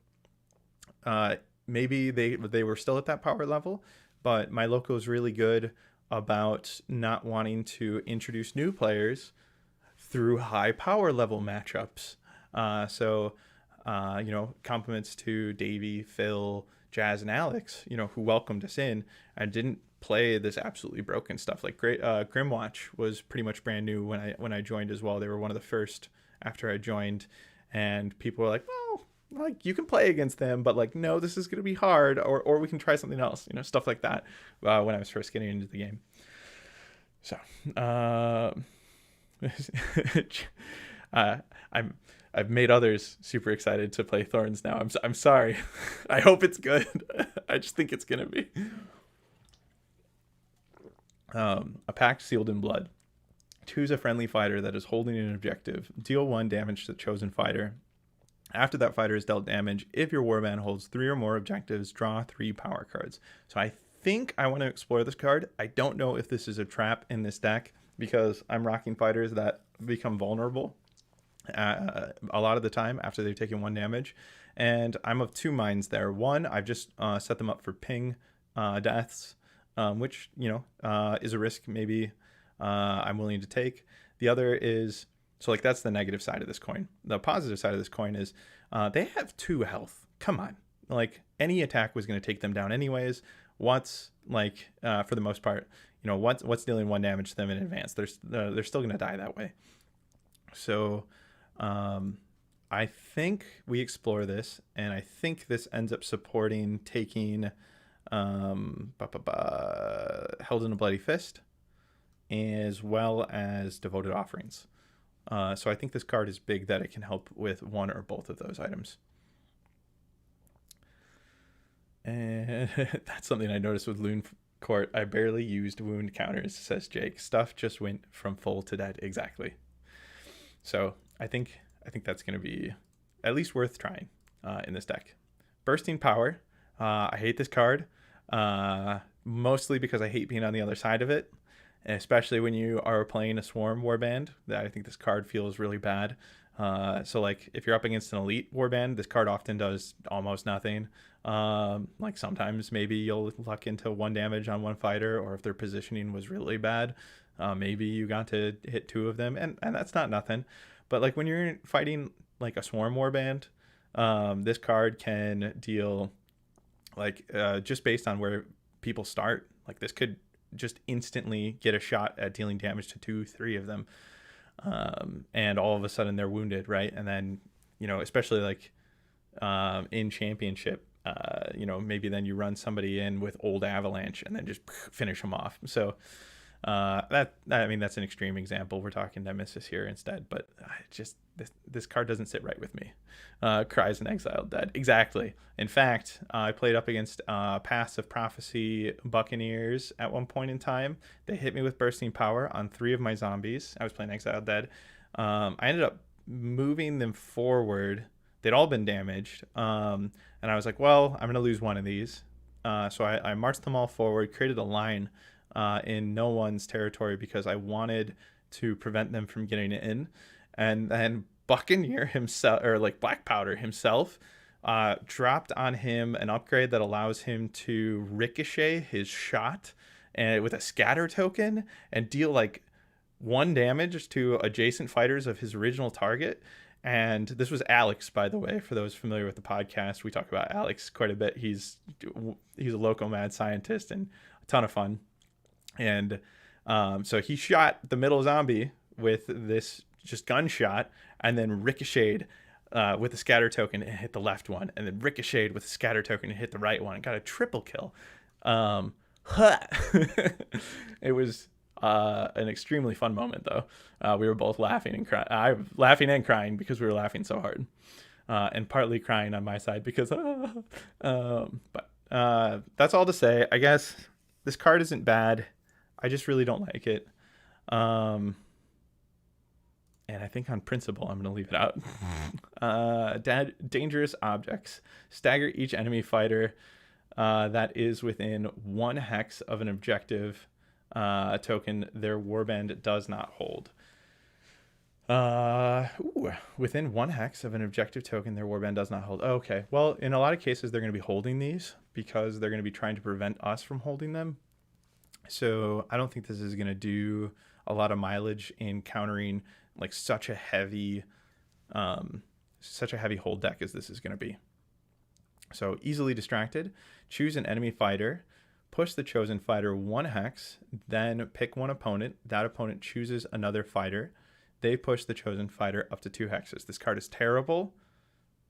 maybe they were still at that power level, but my local is really good about not wanting to introduce new players through high power level matchups. So compliments to Davey, Phil, Jazz, and Alex, who welcomed us in and didn't play this absolutely broken stuff. Like Grimwatch was pretty much brand new when I joined as well. They were one of the first after I joined, and people were like, well, like you can play against them, but like, no, this is going to be hard, or we can try something else, stuff like that, when I was first getting into the game. So, I've made others super excited to play Thorns now. I'm sorry. I hope it's good. I just think it's going to be. A pact sealed in blood. Choose a friendly fighter that is holding an objective. Deal 1 damage to the chosen fighter. After that fighter is dealt damage, if your warband holds 3 or more objectives, draw 3 power cards. So I think I want to explore this card. I don't know if this is a trap in this deck because I'm rocking fighters that become vulnerable a lot of the time after they've taken 1 damage. And I'm of 2 minds there. One, I've just set them up for ping deaths, which, is a risk maybe I'm willing to take. The other is, so like that's the negative side of this coin. The positive side of this coin is they have 2 health. Come on. Like any attack was going to take them down anyways. What's like, for the most part, what's dealing 1 damage to them in advance? They're still going to die that way. So I think we explore this, and I think this ends up supporting taking Held in a Bloody Fist, as well as Devoted Offerings. So I think this card is big that it can help with one or both of those items. And that's something I noticed with Loonfort. I barely used wound counters, says Jake. Stuff just went from full to dead. Exactly. So I think that's going to be at least worth trying in this deck. Bursting Power. I hate this card, mostly because I hate being on the other side of it, especially when you are playing a Swarm Warband. I think this card feels really bad. So like if you're up against an elite warband, this card often does almost nothing. Like sometimes maybe you'll luck into 1 damage on 1 fighter, or if their positioning was really bad, maybe you got to hit 2 of them, and that's not nothing. But like when you're fighting like a Swarm Warband, this card can deal like just based on where people start. Like this could just instantly get a shot at dealing damage to 2-3 of them. And all of a sudden they're wounded, right? And then, especially like in Championship, maybe then you run somebody in with Old Avalanche and then just finish them off. So that's an extreme example. We're talking Nemesis here instead, but this card doesn't sit right with me. Cries an Exiled Dead. Exactly. In fact, I played up against Paths of Prophecy Buccaneers at one point in time. They hit me with Bursting Power on 3 of my zombies. I was playing Exiled Dead. I ended up moving them forward. They'd all been damaged. And I was like, well, I'm going to lose one of these. So I marched them all forward, created a line in no one's territory because I wanted to prevent them from getting in. And then Buccaneer himself, or like Black Powder himself, dropped on him an upgrade that allows him to ricochet his shot and with a scatter token and deal like 1 damage to adjacent fighters of his original target. And this was Alex, by the way, for those familiar with the podcast. We talk about Alex quite a bit. He's a local mad scientist and a ton of fun. And so he shot the middle zombie with this just gunshot, and then ricocheted with a scatter token and hit the left one, and then ricocheted with a scatter token and hit the right one. Got a triple kill. It was an extremely fun moment, though. We were both laughing and crying. I was laughing and crying because we were laughing so hard, and partly crying on my side because. But that's all to say. I guess this card isn't bad. I just really don't like it. And I think on principle, I'm going to leave it out. Dangerous objects. Stagger each enemy fighter that is within 1 hex of an objective token their warband does not hold. Within 1 hex of an objective token their warband does not hold. Okay. Well, in a lot of cases, they're going to be holding these because they're going to be trying to prevent us from holding them. So I don't think this is going to do a lot of mileage in countering like such a heavy hold deck as this is going to be. So easily distracted. Choose an enemy fighter. Push the chosen fighter 1 hex. Then pick one opponent. That opponent chooses another fighter. They push the chosen fighter up to 2 hexes. This card is terrible.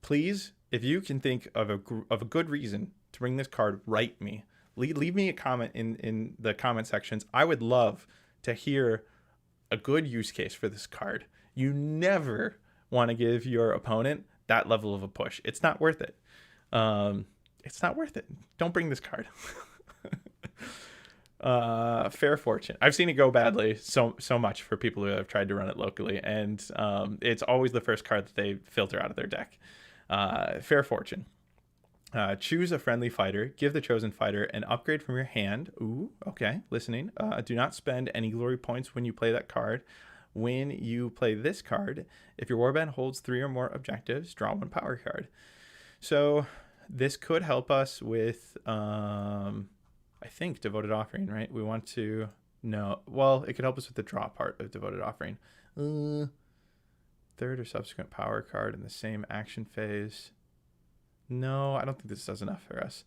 Please, if you can think of a good reason to bring this card, write me. Leave me a comment in the comment sections. I would love to hear a good use case for this card. You never want to give your opponent that level of a push. It's not worth it. It's not worth it. Don't bring this card. Fair Fortune. I've seen it go badly so much for people who have tried to run it locally, and it's always the first card that they filter out of their deck. Fair Fortune. Choose a friendly fighter. Give the chosen fighter an upgrade from your hand. Ooh, okay. Listening. Do not spend any glory points when you play that card. When you play this card, if your warband holds 3 or more objectives, draw 1 power card. So this could help us with, I think, Devoted Offering, right? We want to know. Well, it could help us with the draw part of Devoted Offering. 3rd or subsequent power card in the same action phase. No, I don't think this does enough for us.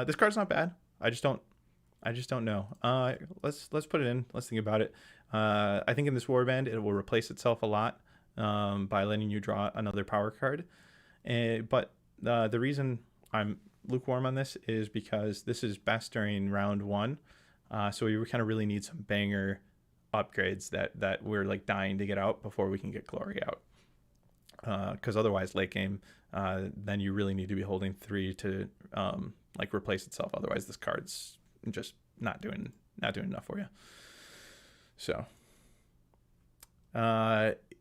This card's not bad. I just don't know. Let's put it in. Let's think about it. I think in this warband it will replace itself a lot by letting you draw another power card. But the reason I'm lukewarm on this is because this is best during round 1. So we kind of really need some banger upgrades that we're like dying to get out before we can get Glory out. Because otherwise late game, then you really need to be holding 3 to like replace itself. Otherwise this card's just not doing enough for you. So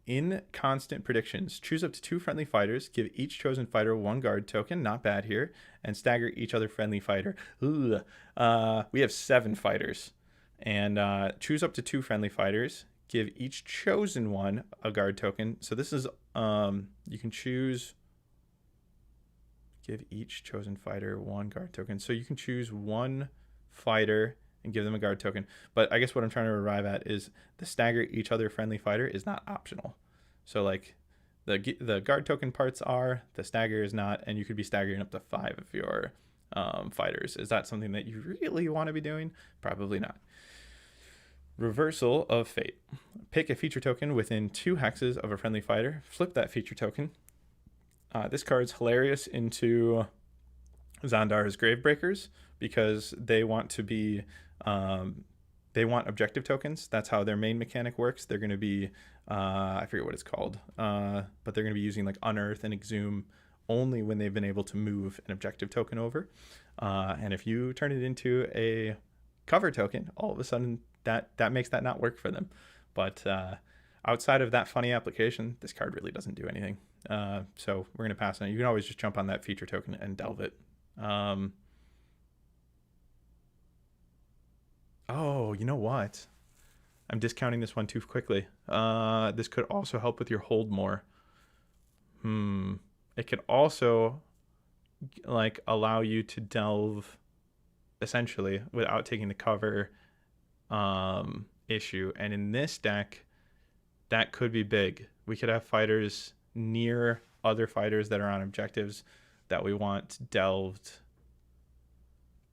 in constant predictions, choose up to 2 friendly fighters, give each chosen fighter 1 guard token, not bad here, and stagger each other friendly fighter. We have 7 fighters, and choose up to 2 friendly fighters, give each chosen one a guard token. So this is you can choose, give each chosen fighter 1 guard token. So you can choose 1 fighter and give them a guard token. But I guess what I'm trying to arrive at is the stagger each other friendly fighter is not optional. So like the guard token parts are, the stagger is not, and you could be staggering up to 5 of your fighters. Is that something that you really want to be doing? Probably not. Reversal of Fate. Pick a feature token within 2 hexes of a friendly fighter. Flip that feature token. This card's hilarious into Zandar's Gravebreakers because they want to be, they want objective tokens. That's how their main mechanic works. They're going to be, I forget what it's called, but they're going to be using like Unearth and Exhume only when they've been able to move an objective token over. And if you turn it into a cover token, all of a sudden that makes that not work for them. But outside of that funny application, this card really doesn't do anything. So we're going to pass on it. You can always just jump on that feature token and delve it. Oh, you know what? I'm discounting this one too quickly. This could also help with your hold more. It could also like allow you to delve essentially without taking the cover issue. And in this deck, that could be big. We could have fighters near other fighters that are on objectives that we want delved.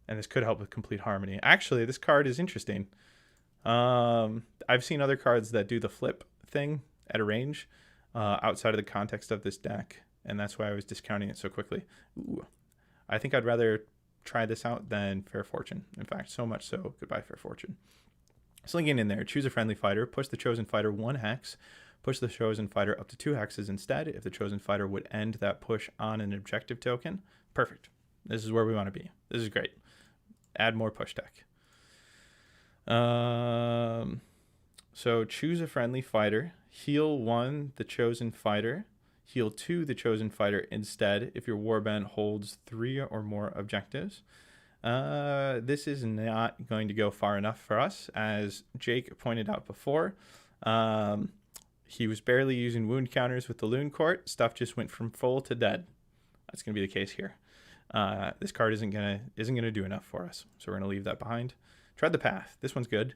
And this could help with complete harmony. Actually, this card is interesting. I've seen other cards that do the flip thing at a range outside of the context of this deck, and that's why I was discounting it so quickly. Ooh, I think I'd rather try this out than Fair Fortune. In fact, so much so, goodbye Fair Fortune. Slinging in there, choose a friendly fighter, push the chosen fighter 1 hex, push the chosen fighter up to 2 hexes instead if the chosen fighter would end that push on an objective token. Perfect. This is where we want to be. This is great. Add more push deck. So choose a friendly fighter, heal 1 the chosen fighter, heal 2 the chosen fighter instead if your warband holds 3 or more objectives. This is not going to go far enough for us, as Jake pointed out before. He was barely using wound counters with the Loonfort. Stuff just went from full to dead. That's going to be the case here. This card isn't gonna do enough for us, so we're gonna leave that behind. Tread the Path. This one's good.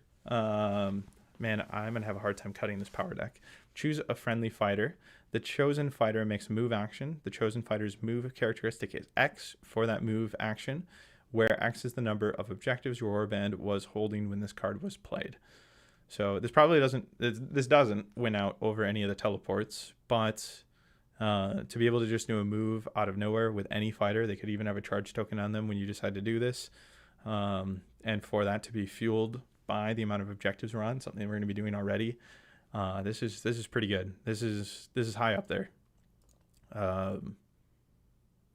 Man, I'm gonna have a hard time cutting this power deck. Choose a friendly fighter. The chosen fighter makes a move action. The chosen fighter's move characteristic is X for that move action, where X is the number of objectives your warband was holding when this card was played. So this probably doesn't win out over any of the teleports, but to be able to just do a move out of nowhere with any fighter, they could even have a charge token on them when you decide to do this, and for that to be fueled by the amount of objectives we're on, something we're going to be doing already. This is pretty good. This is high up there.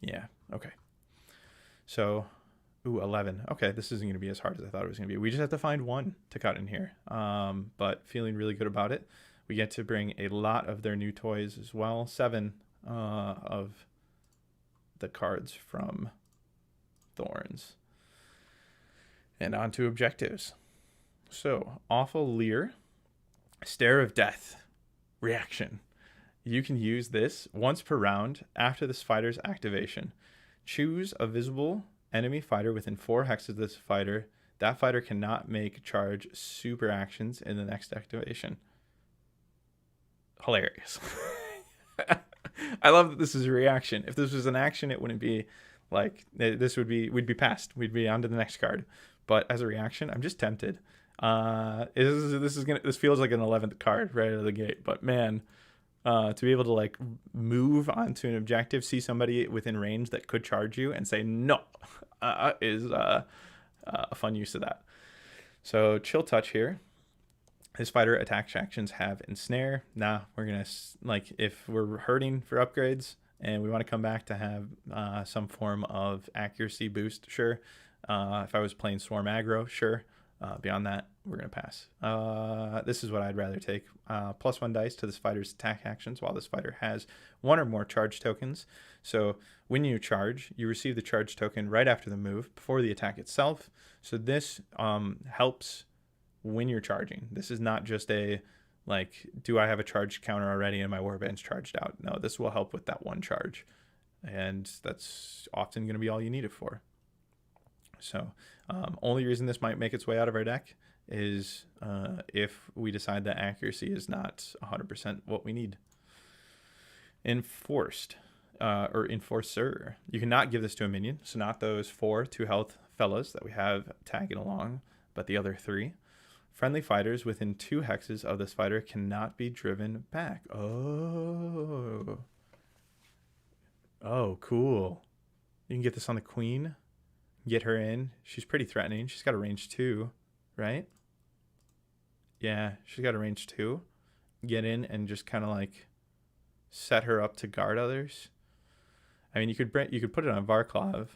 Yeah. Okay. So, 11. Okay, this isn't going to be as hard as I thought it was going to be. We just have to find 1 to cut in here. But feeling really good about it. We get to bring a lot of their new toys as well. 7 of the cards from Thorns. And on to objectives. So, Awful Leer, Stare of Death, reaction. You can use this once per round after this fighter's activation. Choose a visible enemy fighter within 4 hexes of this fighter. That fighter cannot make charge super actions in the next activation. Hilarious. I love that this is a reaction. If this was an action, it wouldn't be like this. We'd be past. We'd be on to the next card. But as a reaction, I'm just tempted. This feels like an 11th card right out of the gate. But man, to be able to like move onto an objective, see somebody within range that could charge you, and say no, is a fun use of that. So Chill Touch here. His fighter attack actions have Ensnare. Nah, we're gonna like if we're hurting for upgrades and we want to come back to have some form of accuracy boost, sure. If I was playing Swarm aggro, sure. Beyond that, we're gonna pass. This is what I'd rather take. +1 dice to this fighter's attack actions while this fighter has 1 or more charge tokens. So when you charge, you receive the charge token right after the move, before the attack itself. So this helps when you're charging. This is not just a like, do I have a charge counter already and my warband's charged out? No, this will help with that 1 charge, and that's often going to be all you need it for. So only reason this might make its way out of our deck is if we decide that accuracy is not 100% what we need. Enforced or Enforcer. You cannot give this to a minion, so not those 4 2 health fellas that we have tagging along, but the other 3. Friendly fighters within 2 hexes of this fighter cannot be driven back. Oh, cool. You can get this on the queen. Get her in. She's pretty threatening. She's got a range 2, right? Yeah, she's got a range 2. Get in and just kind of like set her up to guard others. I mean, you could put it on Varklov,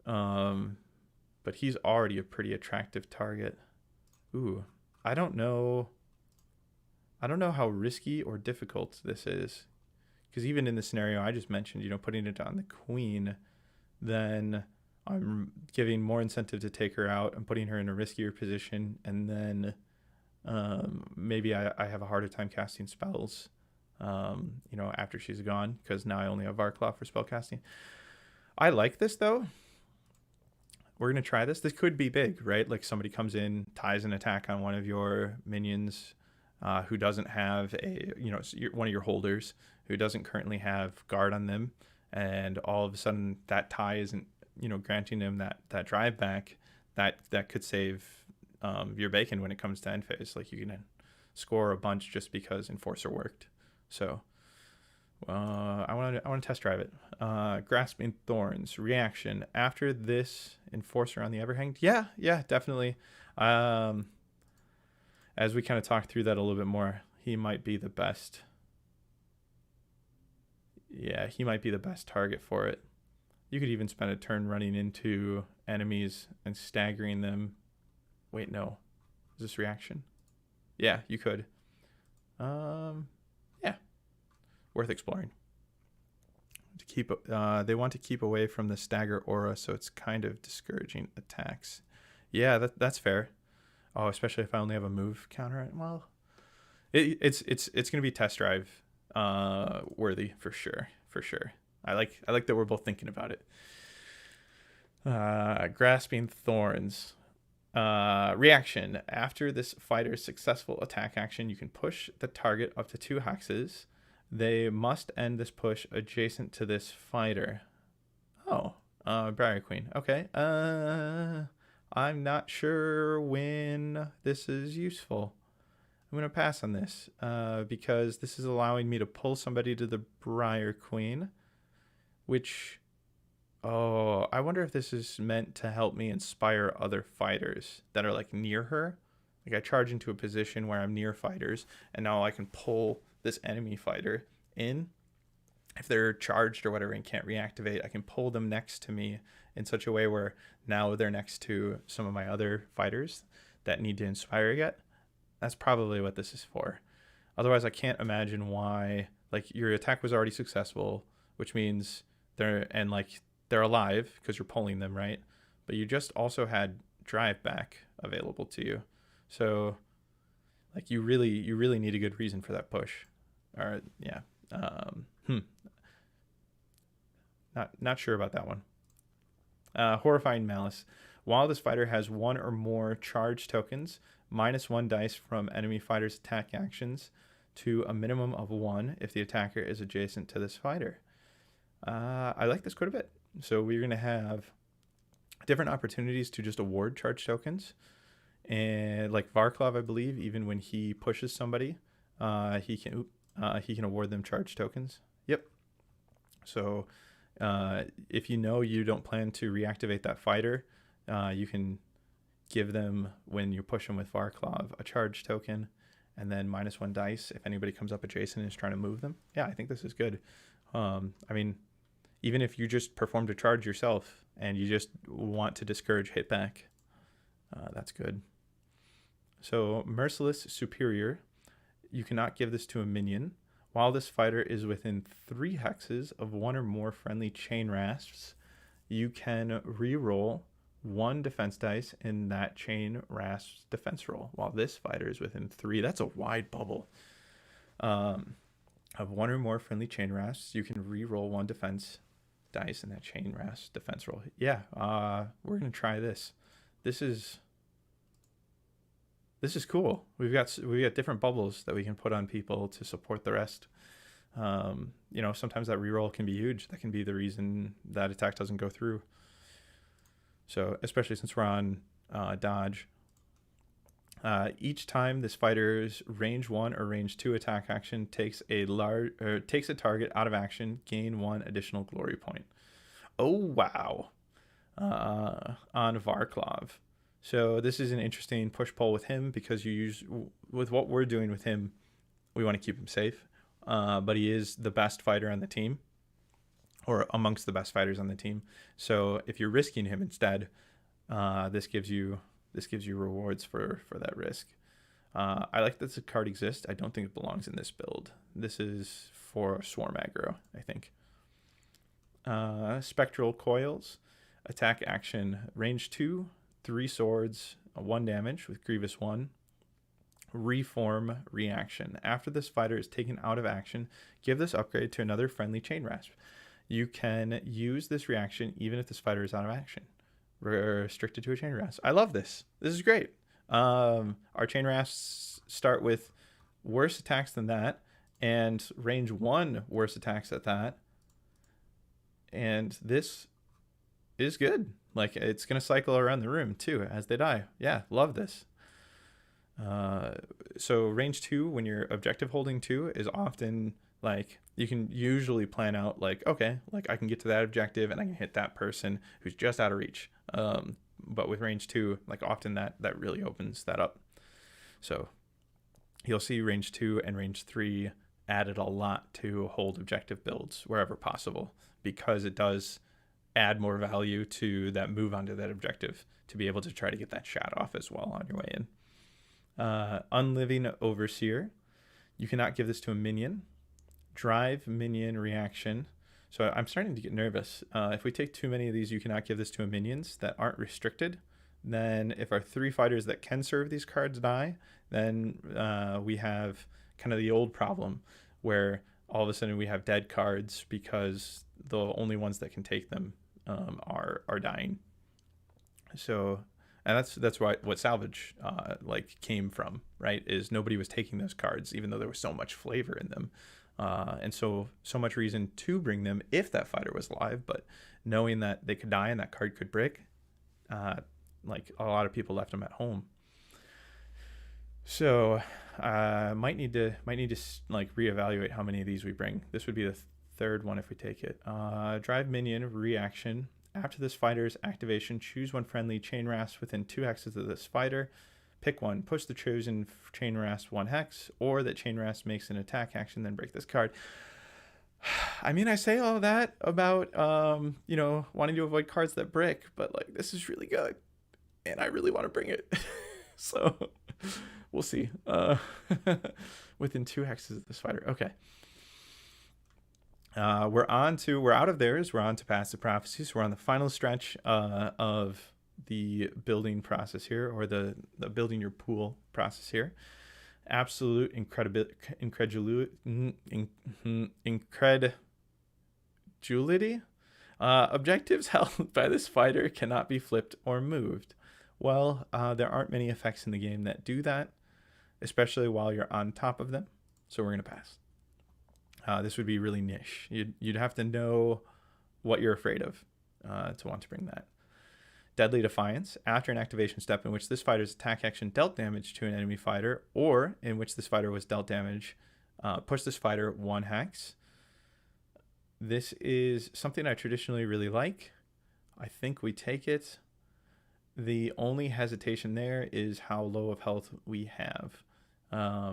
but he's already a pretty attractive target. Ooh, I don't know how risky or difficult this is, because even in the scenario I just mentioned, putting it on the queen, then I'm giving more incentive to take her out. I'm putting her in a riskier position, and then maybe I have a harder time casting spells you know, after she's gone, because now I only have Varclaw for spellcasting. I like this though. We're gonna try this. This could be big, right? Like somebody comes in, ties an attack on one of your minions, who doesn't have a, you know, one of your holders who doesn't currently have guard on them, and all of a sudden that tie isn't, you know, granting them that drive back. That could save your bacon when it comes to end phase. Like you can score a bunch just because Enforcer worked. So I want to test drive it. Grasping Thorns reaction after this Enforcer on the Everhanged. Yeah, definitely. As we kind of talk through that a little bit more, he might be the best. Yeah, he might be the best target for it. You could even spend a turn running into enemies and staggering them. Wait, no. Is this reaction? Yeah, you could. Yeah. Worth exploring. To keep, they want to keep away from the stagger aura, so it's kind of discouraging attacks. Yeah, that's fair. Oh, especially if I only have a move counter. Well, it's gonna be test drive worthy for sure. I like that we're both thinking about it. Grasping Thorns. Reaction. After this fighter's successful attack action, you can push the target up to 2 hexes. They must end this push adjacent to this fighter. Oh, Briar Queen. Okay. I'm not sure when this is useful. I'm going to pass on this because this is allowing me to pull somebody to the Briar Queen, which, oh, I wonder if this is meant to help me inspire other fighters that are like near her. Like I charge into a position where I'm near fighters, and now I can pull this enemy fighter in. If they're charged or whatever and can't reactivate, I can pull them next to me in such a way where now they're next to some of my other fighters that need to inspire yet. That's probably what this is for. Otherwise, I can't imagine why. Like your attack was already successful, which means they're alive because you're pulling them, right? But you just also had drive back available to you, so like you really need a good reason for that push. Or yeah, not sure about that one. Horrifying Malice. While this fighter has 1 or more charge tokens, -1 dice from enemy fighters' attack actions to a minimum of 1 if the attacker is adjacent to this fighter. I like this quite a bit. So we're going to have different opportunities to just award charge tokens. And like Varclav, I believe, even when he pushes somebody, he can award them charge tokens. Yep. So if you know you don't plan to reactivate that fighter, you can give them, when you push them with Varclav, a charge token, and then -1 dice if anybody comes up adjacent and is trying to move them. Yeah, I think this is good. I mean, even if you just performed a charge yourself and you just want to discourage hit back, that's good. So Merciless Superior. You cannot give this to a minion. While this fighter is within 3 hexes of 1 or more friendly chain rasps, you can re-roll 1 defense dice in that chain rasp's defense roll. While this fighter is within 3, that's a wide bubble, of 1 or more friendly chain rasps, you can re-roll 1 defense dice in that chain rasp defense roll. Yeah, we're gonna try this. This is cool. We've got different bubbles that we can put on people to support the rest. You know, sometimes that reroll can be huge. That can be the reason that attack doesn't go through. So especially since we're on dodge. Each time this fighter's range 1 or range 2 attack action takes a target out of action, gain 1 additional glory point. Oh wow! On Varclav. So this is an interesting push-pull with him because with what we're doing with him, we want to keep him safe. But he is the best fighter on the team, or amongst the best fighters on the team. So if you're risking him instead, this gives you rewards for that risk. I like that this card exists. I don't think it belongs in this build. This is for Swarm aggro, I think. Spectral Coils. Attack action. Range 2. 3 swords, 1 damage with Grievous 1. Reform reaction. After this fighter is taken out of action, give this upgrade to another friendly chain rasp. You can use this reaction even if this fighter is out of action. Restricted to a chain rasp. I love this. This is great. Our chain rasps start with worse attacks than that, and range 1 worse attacks at that. And this is good. Like, it's going to cycle around the room too as they die. Yeah, love this. So range 2, when you're objective holding 2, is often like, you can usually plan out like, okay, like I can get to that objective and I can hit that person who's just out of reach. But with range 2, like often that really opens that up. So you'll see range 2 and range 3 added a lot to hold objective builds wherever possible, because it does add more value to that move onto that objective to be able to try to get that shot off as well on your way in. Unliving Overseer. You cannot give this to a minion. Drive minion reaction. So I'm starting to get nervous. If we take too many of these, you cannot give this to a minions that aren't restricted. Then if our 3 fighters that can serve these cards die, then we have kind of the old problem where all of a sudden we have dead cards because the only ones that can take them are dying. So, and that's what salvage like came from, right? Is nobody was taking those cards, even though there was so much flavor in them. And so much reason to bring them if that fighter was alive, but knowing that they could die and that card could brick, like a lot of people left them at home. So might need to like reevaluate how many of these we bring. This would be the third one if we take it. Drive minion reaction. After this fighter's activation, choose one friendly chain rasp within 2 hexes of this fighter. Pick one. Push the chosen chain rasp 1 hex, or that chain rasp makes an attack action, then break this card. I mean, I say all that about wanting to avoid cards that brick, but like this is really good, and I really want to bring it. So we'll see. Within 2 hexes of this fighter. Okay. We're out of theirs. We're on to Passive Prophecies. We're on the final stretch of the building process here, or the building your pool process here. Absolute incredulity. Objectives held by this fighter cannot be flipped or moved. Well, there aren't many effects in the game that do that, especially while you're on top of them. So we're going to pass. This would be really niche. You'd have to know what you're afraid of to want to bring that. Deadly Defiance. After an activation step in which this fighter's attack action dealt damage to an enemy fighter, or in which this fighter was dealt damage, push this fighter 1 hex. This is something I traditionally really like. I think we take it. The only hesitation there is how low of health we have.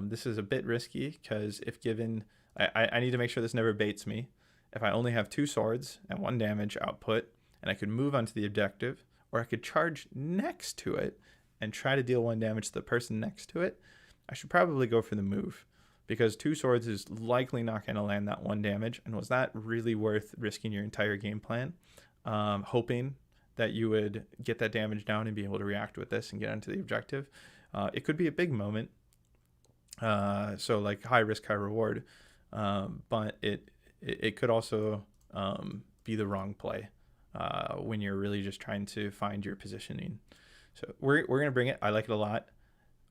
This is a bit risky because if given... I need to make sure this never baits me. If I only have 2 swords and 1 damage output, and I could move onto the objective, or I could charge next to it and try to deal 1 damage to the person next to it, I should probably go for the move, because 2 swords is likely not going to land that 1 damage. And was that really worth risking your entire game plan, hoping that you would get that damage down and be able to react with this and get onto the objective? It could be a big moment. So like high risk, high reward. But it could also be the wrong play when you're really just trying to find your positioning. So we're going to bring it. I like it a lot.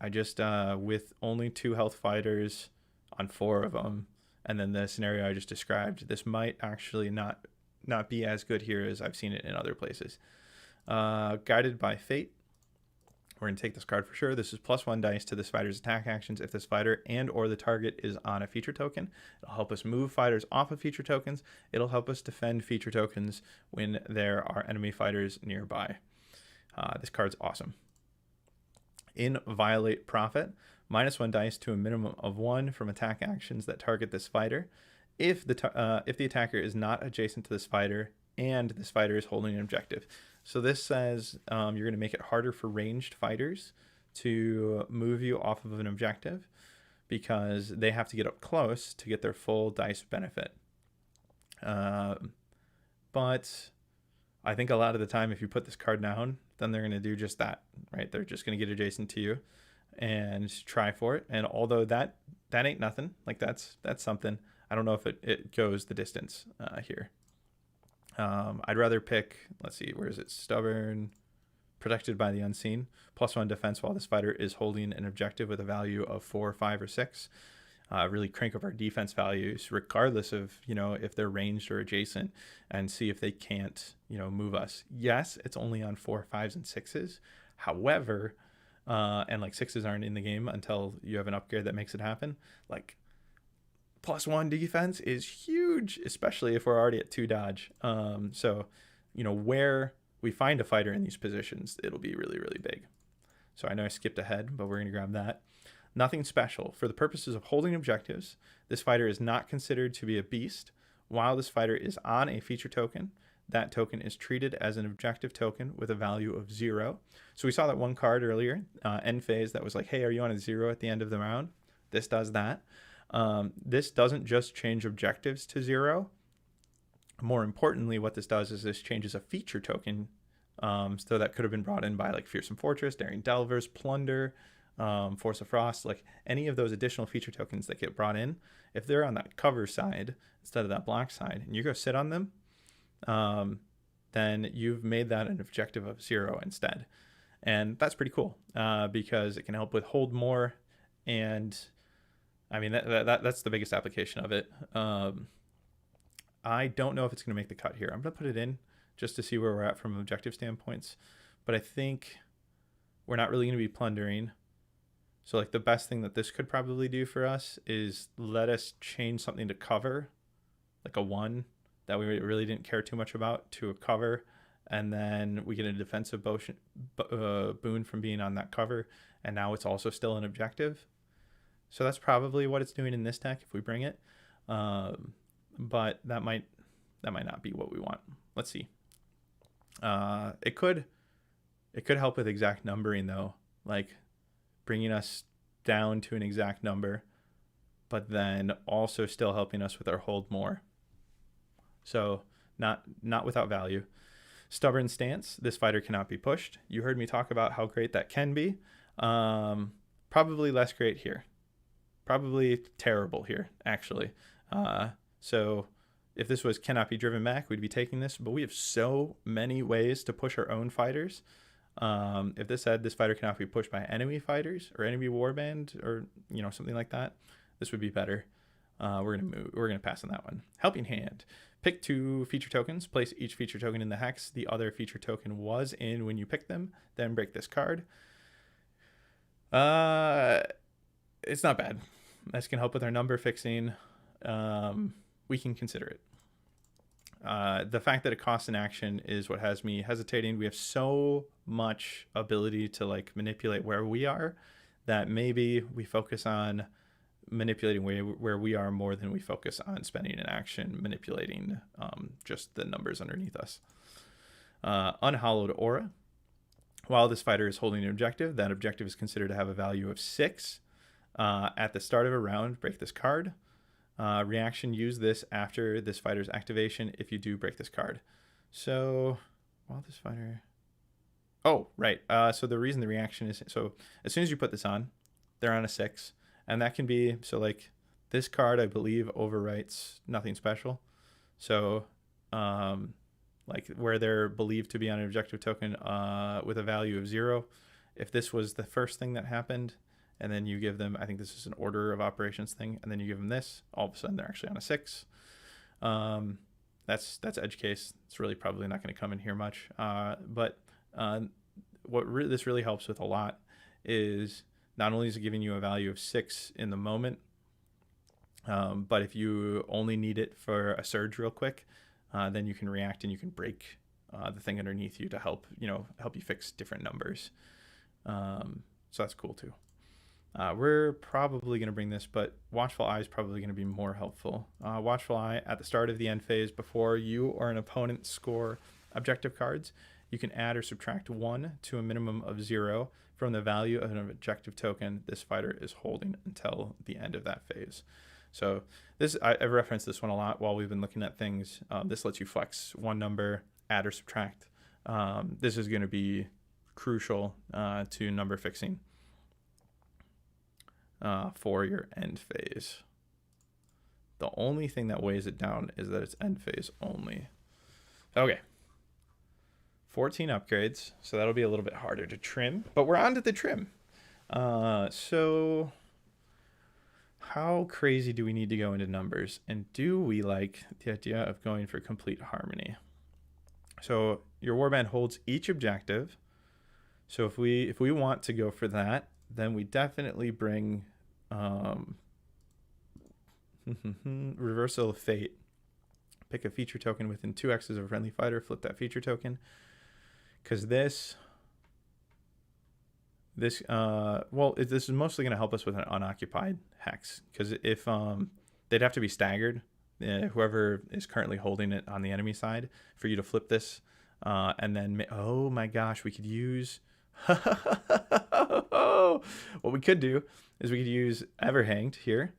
I just, with only 2 health fighters on 4 of them, and then the scenario I just described, this might actually not be as good here as I've seen it in other places. Guided by Fate. We're going to take this card for sure. This is +1 dice to this fighter's attack actions if this fighter and or the target is on a feature token. It'll help us move fighters off of feature tokens. It'll help us defend feature tokens when there are enemy fighters nearby. This card's awesome. In Violate Prophet, -1 dice to a minimum of 1 from attack actions that target this fighter. If the attacker is not adjacent to this fighter and this fighter is holding an objective. So this says you're going to make it harder for ranged fighters to move you off of an objective because they have to get up close to get their full dice benefit. But I think a lot of the time if you put this card down, then they're going to do just that, right? They're just going to get adjacent to you. and try for it. And although that ain't nothing, like that's something. I don't know if it goes the distance here. I'd rather pick, let's see, where is it? Stubborn, protected by the unseen, +1 defense while this fighter is holding an objective with a value of 4, 5, or 6. Really crank up our defense values, regardless of, if they're ranged or adjacent, and see if they can't, move us. Yes, it's only on 4, 5s, and 6s. However, and like 6s aren't in the game until you have an upgrade that makes it happen. Like, +1 defense is huge, especially if we're already at 2 dodge. So, where we find a fighter in these positions, it'll be really, really big. So I know I skipped ahead, but we're going to grab that. Nothing special. For the purposes of holding objectives, this fighter is not considered to be a beast. While this fighter is on a feature token, that token is treated as an objective token with a value of 0. So we saw that one card earlier, end phase, that was like, hey, are you on a 0 at the end of the round? This does that. This doesn't just change objectives to 0. More importantly, what this does is this changes a feature token. So that could have been brought in by like Fearsome Fortress, Daring Delvers, Plunder, Force of Frost, like any of those additional feature tokens that get brought in. If they're on that cover side instead of that black side, and you go sit on them, then you've made that an objective of 0 instead. And that's pretty cool because it can help with hold more. And I mean, that's the biggest application of it. I don't know if it's going to make the cut here. I'm going to put it in just to see where we're at from objective standpoints. But I think we're not really going to be plundering. So like the best thing that this could probably do for us is let us change something to cover, like a 1 that we really didn't care too much about, to a cover. And then we get a defensive boon from being on that cover. And now it's also still an objective. So that's probably what it's doing in this deck if we bring it. But that might not be what we want. Let's see. It could help with exact numbering though, like bringing us down to an exact number, but then also still helping us with our hold more. So not without value. Stubborn stance. This fighter cannot be pushed. You heard me talk about how great that can be. Probably less great here. Probably terrible here, actually. So if this was cannot be driven back, we'd be taking this, but we have so many ways to push our own fighters. If this said this fighter cannot be pushed by enemy fighters or enemy warband or something like that, this would be better. We're gonna pass on that one. Helping Hand. Pick 2 feature tokens. Place each feature token in the hex the other feature token was in when you picked them. Then break this card. It's not bad. This can help with our number fixing. We can consider it. The fact that it costs an action is what has me hesitating. We have so much ability to like manipulate where we are that maybe we focus on manipulating where we are more than we focus on spending an action manipulating just the numbers underneath us. Unhallowed Aura. While this fighter is holding an objective, that objective is considered to have a value of 6. At the start of a round, break this card. Reaction, use this after this fighter's activation if you do break this card. So, while this fighter... Oh, right. So the reason the reaction is... So, as soon as you put this on, they're on a 6. And that can be... So, like, this card, I believe, overwrites nothing special. So, like, where they're believed to be on an objective token with a value of 0, if this was the first thing that happened... And then you give them, I think this is an order of operations thing, and then you give them this, all of a sudden they're actually on a 6. That's edge case. It's really probably not going to come in here much. But what this really helps with a lot is not only is it giving you a value of 6 in the moment, but if you only need it for a surge real quick, then you can react and you can break the thing underneath you to help you fix different numbers. So that's cool too. We're probably going to bring this, but Watchful Eye is probably going to be more helpful. Watchful Eye, at the start of the end phase, before you or an opponent score objective cards, you can add or subtract 1 to a minimum of 0 from the value of an objective token this fighter is holding until the end of that phase. So this, I've referenced this one a lot while we've been looking at things. This lets you flex 1 number, add or subtract. This is going to be crucial to number fixing. for your end phase. The only thing that weighs it down is that it's end phase only. Okay. 14 upgrades, so that'll be a little bit harder to trim, but we're on to the trim. So how crazy do we need to go into numbers, and do we like the idea of going for complete harmony? So your warband holds each objective. So if we want to go for that, then we definitely bring Reversal of Fate. Pick a feature token within 2x of a friendly fighter, flip that feature token. Because this is mostly going to help us with an unoccupied hex. Because if they'd have to be staggered, whoever is currently holding it on the enemy side, for you to flip this, and then oh my gosh, we could use what we could do is we could use Everhanged here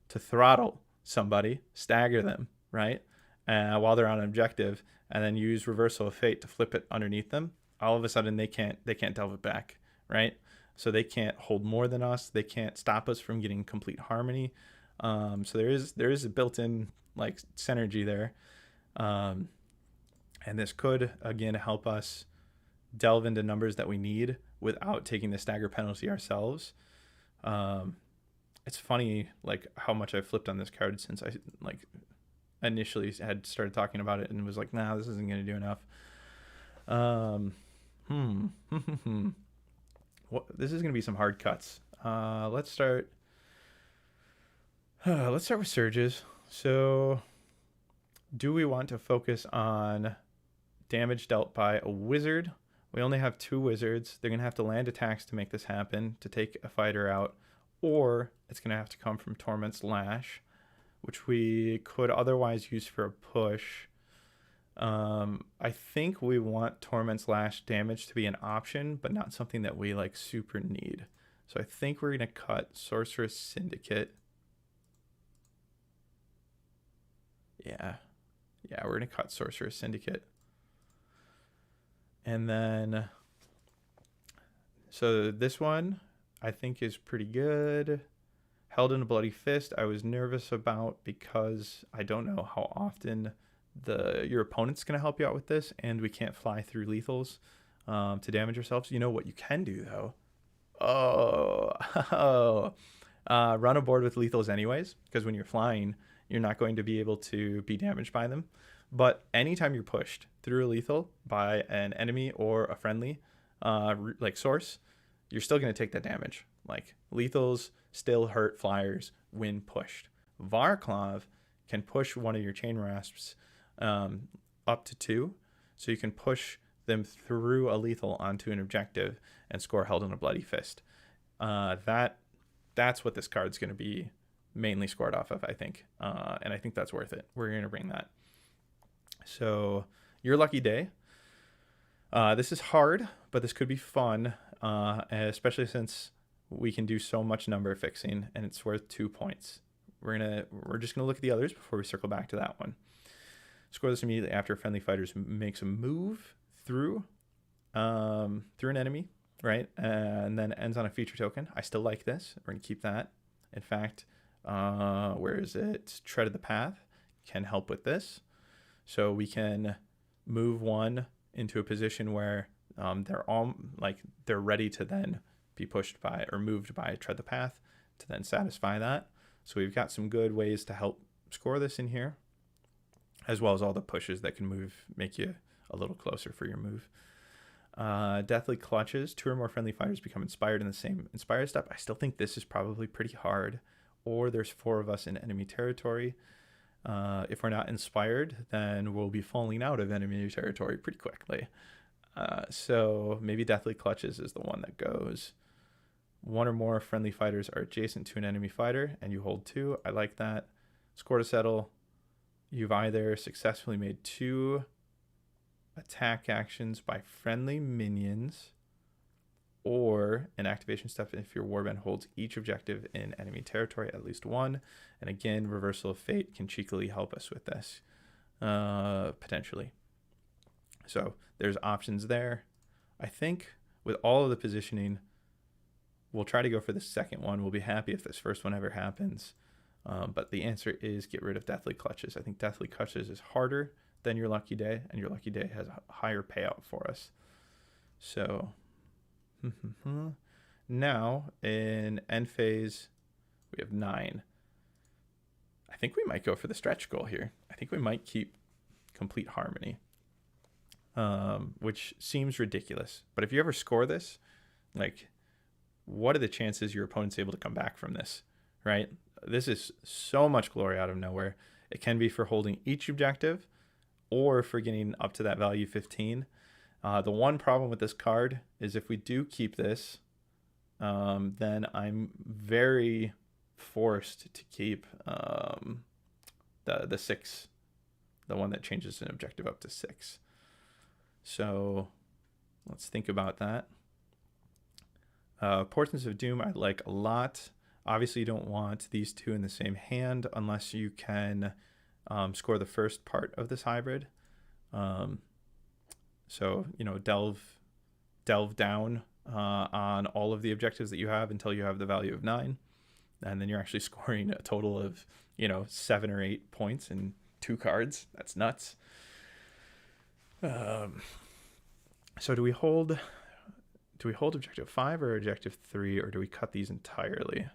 to throttle somebody, stagger them, right, while they're on an objective, and then use Reversal of Fate to flip it underneath them. All of a sudden they can't delve it back, right? So they can't hold more than us. They can't stop us from getting complete harmony. So there is a built-in like synergy there, and this could again help us delve into numbers that we need without taking the stagger penalty ourselves. It's funny like how much I flipped on this card since I like initially had started talking about it and was like, nah, this isn't going to do enough. This is going to be some hard cuts. Let's start with surges. So do we want to focus on damage dealt by a wizard? We only have 2 wizards. They're going to have to land attacks to make this happen, to take a fighter out, or it's going to have to come from Torment's Lash, which we could otherwise use for a push. I think we want Torment's Lash damage to be an option, but not something that we like super need. So I think we're going to cut Sorceress Syndicate. Yeah, we're going to cut Sorceress Syndicate. And then, so this one I think is pretty good. Held in a Bloody Fist, I was nervous about because I don't know how often your opponent's going to help you out with this, and we can't fly through lethals to damage ourselves. You know what you can do, though? Run aboard with lethals anyways, because when you're flying, you're not going to be able to be damaged by them. But anytime you're pushed through a lethal by an enemy or a friendly, like source, you're still going to take that damage. Like, lethals still hurt flyers when pushed. Varklov can push one of your chain rasps up to 2, so you can push them through a lethal onto an objective and score Held in a Bloody Fist. That's what this card's going to be mainly scored off of, I think. And I think that's worth it. We're going to bring that. So, your lucky day. This is hard, but this could be fun, especially since we can do so much number fixing, and it's worth 2 points. We're just gonna look at the others before we circle back to that one. Score this immediately after a friendly fighter makes a move through an enemy, right, and then ends on a feature token. I still like this. We're gonna keep that. In fact, where is it? Tread of the Path can help with this. So we can move one into a position where they're ready to then be pushed by or moved by Tread the Path to then satisfy that. So we've got some good ways to help score this in here, as well as all the pushes that can make you a little closer for your move. Deathly Clutches. 2 or more friendly fighters become inspired in the same Inspire step. I still think this is probably pretty hard. Or there's 4 of us in enemy territory. If we're not inspired, then we'll be falling out of enemy territory pretty quickly. So maybe Deathly Clutches is the one that goes. 1 or more friendly fighters are adjacent to an enemy fighter, and you hold 2. I like that. Score to settle. You've either successfully made 2 attack actions by friendly minions, or an activation step if your warband holds each objective in enemy territory at least 1. And again, Reversal of Fate can cheekily help us with this, potentially. So there's options there. I think with all of the positioning, We'll try to go for the second one. We'll be happy if this first one ever happens. But the answer is get rid of Deathly Clutches. I think Deathly Clutches is harder than your Lucky Day, and your Lucky Day has a higher payout for us. So now in end phase, we have 9. I think we might go for the stretch goal here. I think we might keep Complete Harmony, which seems ridiculous. But if you ever score this, like, what are the chances your opponent's able to come back from this, right? This is so much glory out of nowhere. It can be for holding each objective or for getting up to that value 15. The one problem with this card is if we do keep this, then I'm very forced to keep the 6, the one that changes an objective up to 6. So let's think about that. Portents of Doom I like a lot. Obviously, you don't want these two in the same hand unless you can score the first part of this hybrid. So, you know, delve down on all of the objectives that you have until you have the value of 9. And then you're actually scoring a total of, you know, 7 or 8 points in 2 cards. That's nuts. So do we hold objective 5 or objective 3, or do we cut these entirely?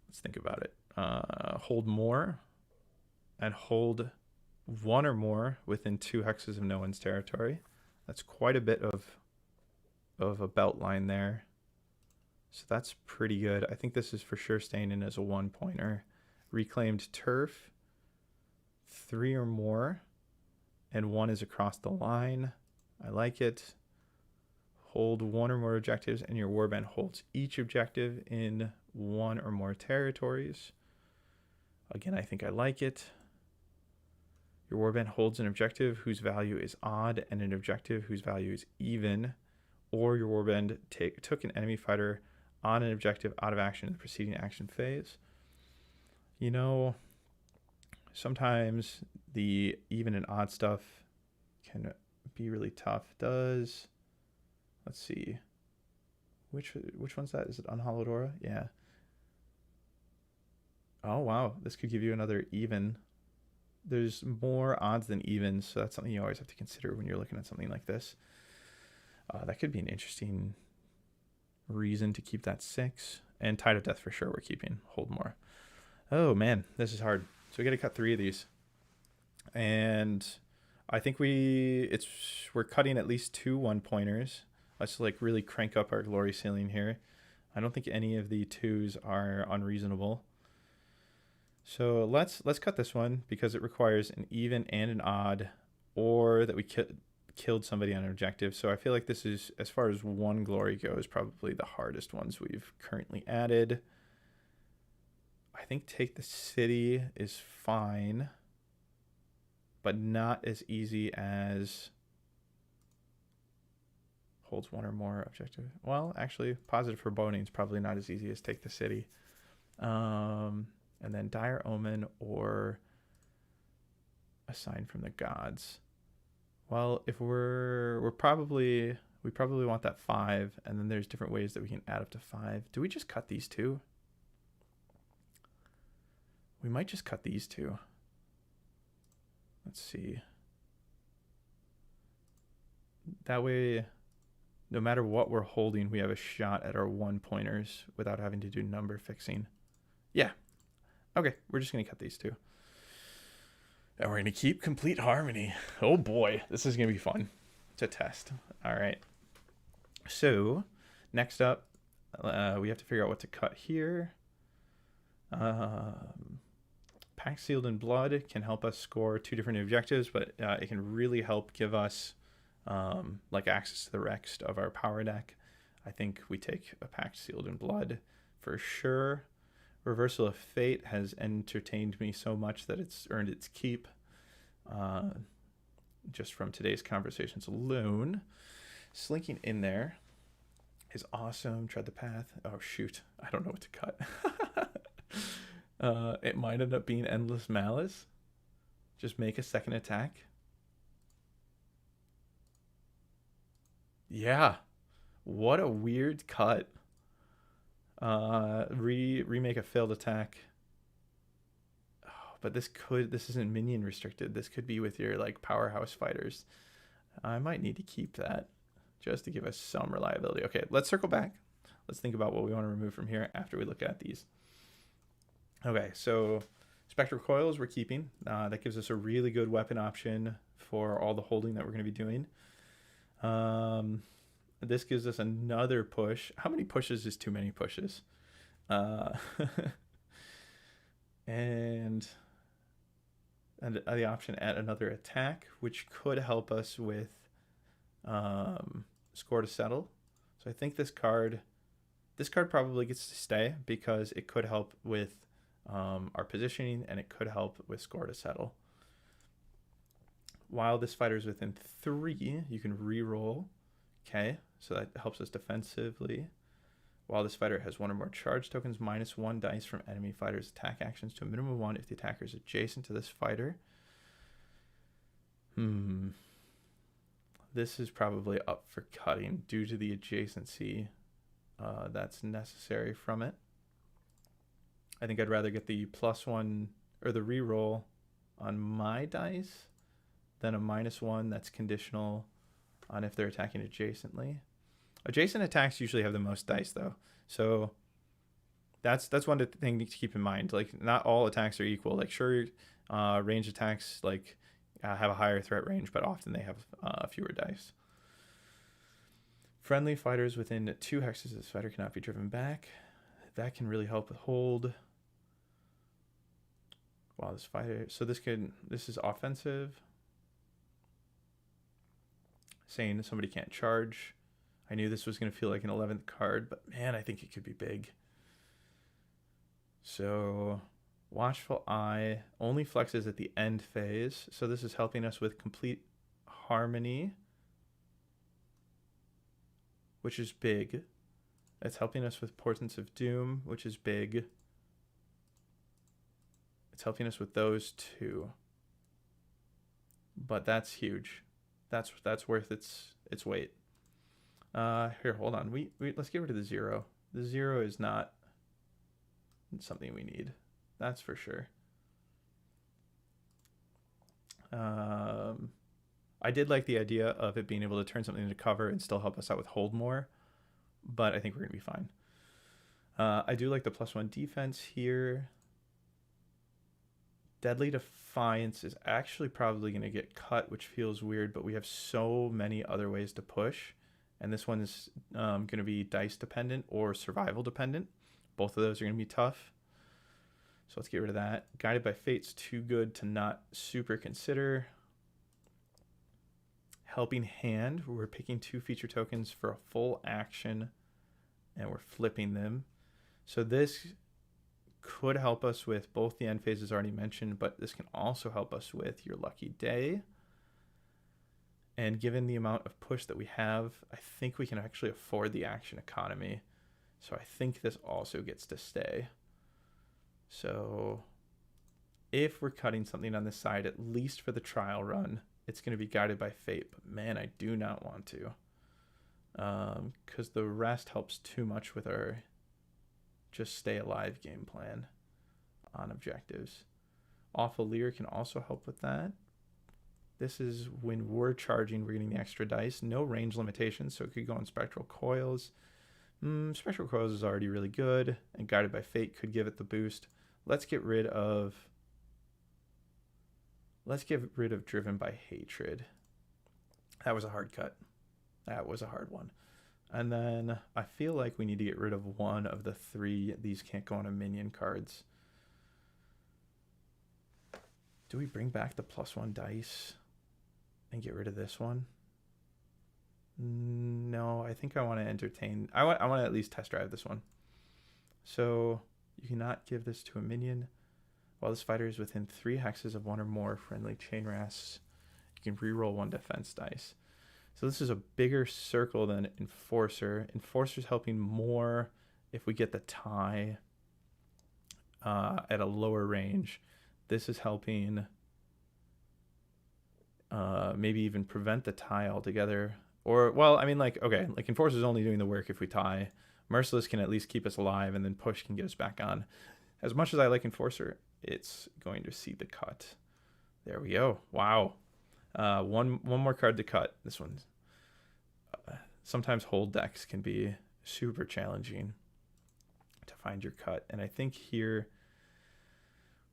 Let's think about it. Hold more and hold 1 or more within 2 hexes of no one's territory. That's quite a bit of a belt line there. So that's pretty good. I think this is for sure staying in as a 1-pointer. Reclaimed turf, 3 or more, and 1 is across the line. I like it. Hold 1 or more objectives, and your warband holds each objective in 1 or more territories. Again, I think I like it. Your warband holds an objective whose value is odd and an objective whose value is even, or your warband took an enemy fighter on an objective out of action in the preceding action phase. You know, sometimes the even and odd stuff can be really tough. Let's see, which one's that? Is it Unhallowed Aura? Yeah. Oh wow, this could give you another even. There's more odds than evens, so that's something you always have to consider when you're looking at something like this. That could be an interesting reason to keep that 6. And Tide of Death for sure we're keeping. Hold more. Oh man, this is hard. So we got to cut 3 of these. And I think we're cutting at least 2 1-pointers. Let's like really crank up our glory ceiling here. I don't think any of the 2s are unreasonable. So let's cut this one because it requires an even and an odd, or that we killed somebody on an objective. So I feel like this is, as far as 1 glory goes, probably the hardest ones we've currently added. I think take the city is fine, but not as easy as holds 1 or more objective. Well, actually, positive foreboding is probably not as easy as take the city. And then Dire Omen or a sign from the gods. Well, if we probably want that 5, and then there's different ways that we can add up to 5. Do we just cut these 2? We might just cut these 2. Let's see. That way, no matter what we're holding, we have a shot at our 1-pointers without having to do number fixing. Yeah. Okay, we're just going to cut these 2. And we're going to keep Complete Harmony. Oh boy, this is going to be fun to test. All right. So, next up, we have to figure out what to cut here. Pact Sealed in Blood can help us score 2 different objectives, but it can really help give us like access to the rest of our power deck. I think we take a Pact Sealed in Blood for sure. Reversal of Fate has entertained me so much that it's earned its keep. Just from today's conversations alone. Slinking in there is awesome. Tread the Path. Oh shoot, I don't know what to cut. It might end up being Endless Malice. Just make a second attack. Yeah, what a weird cut. Remake a failed attack. Oh, but this isn't minion restricted. This could be with your like powerhouse fighters. I might need to keep that just to give us some reliability. Okay, let's circle back. Let's think about what we want to remove from here after we look at these. Okay, so Spectral Coils we're keeping. That gives us a really good weapon option for all the holding that we're going to be doing. This gives us another push. How many pushes is too many pushes? And the option at another attack, which could help us with score to settle. So I think this card probably gets to stay because it could help with our positioning and it could help with score to settle. While this fighter is within 3, you can re-roll. Okay, so that helps us defensively. While this fighter has 1 or more charge tokens, -1 dice from enemy fighters' attack actions to a minimum of 1 if the attacker is adjacent to this fighter. This is probably up for cutting due to the adjacency that's necessary from it. I think I'd rather get the +1 or the reroll on my dice than a -1 that's conditional on if they're attacking adjacently. Adjacent attacks usually have the most dice though, so that's one thing to keep in mind. Like not all attacks are equal. Like sure, range attacks like have a higher threat range, but often they have fewer dice. Friendly fighters within 2 hexes of this fighter cannot be driven back. That can really help with hold. Wow, this fighter. So this is offensive. Saying somebody can't charge. I knew this was going to feel like an 11th card, but man, I think it could be big. So Watchful Eye only flexes at the end phase. So this is helping us with Complete Harmony, which is big. It's helping us with Portents of Doom, which is big. It's helping us with those 2. But that's huge. That's worth its weight. Here, hold on. We let's get rid of the 0. The 0 is not something we need. That's for sure. I did like the idea of it being able to turn something into cover and still help us out with hold more, but I think we're gonna be fine. I do like the +1 defense here. Deadly Defiance is actually probably going to get cut, which feels weird, but we have so many other ways to push. And this one is going to be dice dependent or survival dependent. Both of those are going to be tough. So let's get rid of that. Guided by Fate's too good to not super consider. Helping Hand, we're picking 2 feature tokens for a full action, and we're flipping them. So this could help us with both the end phases already mentioned, but this can also help us with your lucky day. And given the amount of push that we have, I think we can actually afford the action economy. So I think this also gets to stay. So if we're cutting something on this side, at least for the trial run, it's going to be Guided by Fate. But man, I do not want to. Because the rest helps too much with our just stay alive game plan on objectives. Awful Leer can also help with that. This is when we're charging, we're getting the extra dice. No range limitations, so it could go on Spectral Coils. Spectral Coils is already really good, and Guided by Fate could give it the boost. Let's get rid of Driven by Hatred. That was a hard cut. That was a hard one. And then I feel like we need to get rid of 1 of the 3. These can't go on a minion cards. Do we bring back the +1 dice and get rid of this one? No, I think I want to entertain. I want to at least test drive this one. So you cannot give this to a minion. While this fighter is within 3 hexes of 1 or more friendly chain rasps, you can reroll 1 defense dice. So this is a bigger circle than Enforcer. Enforcer's helping more if we get the tie at a lower range. This is helping maybe even prevent the tie altogether. Or, well, I mean, like, okay, like Enforcer's only doing the work if we tie, Merciless can at least keep us alive, and then Push can get us back on. As much as I like Enforcer, it's going to see the cut. There we go. Wow. One more card to cut. This one's... sometimes hold decks can be super challenging to find your cut. And I think here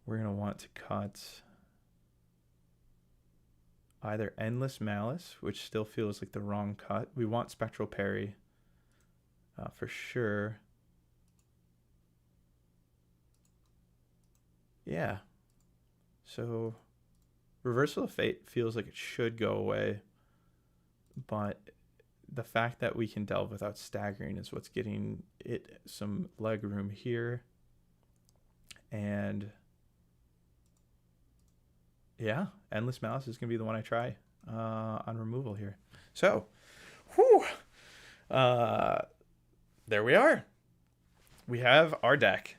we're going to want to cut either Endless Malice, which still feels like the wrong cut. We want Spectral Parry for sure. Yeah. So Reversal of Fate feels like it should go away, but the fact that we can delve without staggering is what's getting it some leg room here. And yeah, Endless Malice is going to be the one I try on removal here. So, whew, there we are. We have our deck,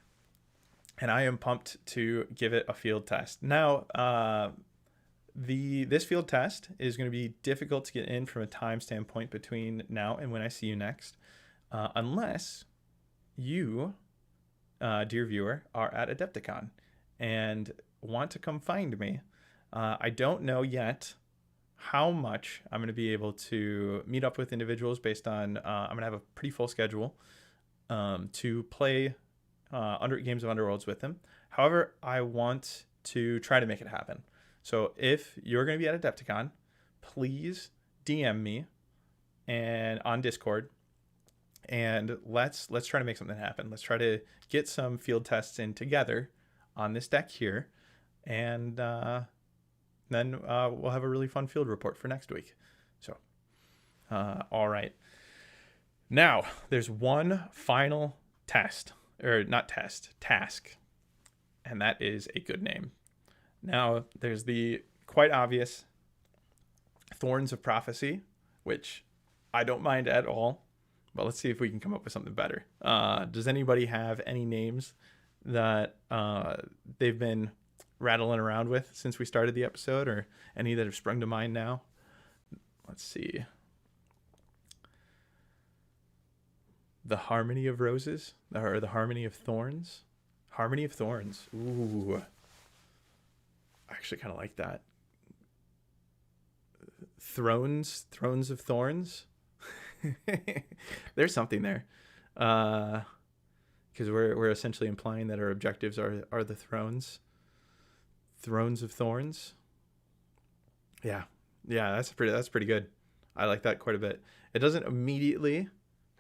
and I am pumped to give it a field test. Now, this field test is going to be difficult to get in from a time standpoint between now and when I see you next, unless you, dear viewer, are at Adepticon and want to come find me. I don't know yet how much I'm going to be able to meet up with individuals based on I'm going to have a pretty full schedule to play Games of Underworlds with them. However, I want to try to make it happen. So if you're going to be at Adepticon, please DM me and on Discord, and let's try to make something happen. Let's try to get some field tests in together on this deck here, and then we'll have a really fun field report for next week. So, all right. Now, there's one final task, and that is a good name. Now, there's the quite obvious Thorns of Prophecy, which I don't mind at all, but let's see if we can come up with something better. Does anybody have any names that they've been rattling around with since we started the episode, or any that have sprung to mind now? Let's see. The Harmony of Roses, or the Harmony of Thorns? Harmony of Thorns. Ooh. I actually kind of like that. Thrones of Thorns. There's something there, because we're essentially implying that our objectives are the thrones of Thorns. Yeah, that's pretty good. I like that quite a bit. It doesn't immediately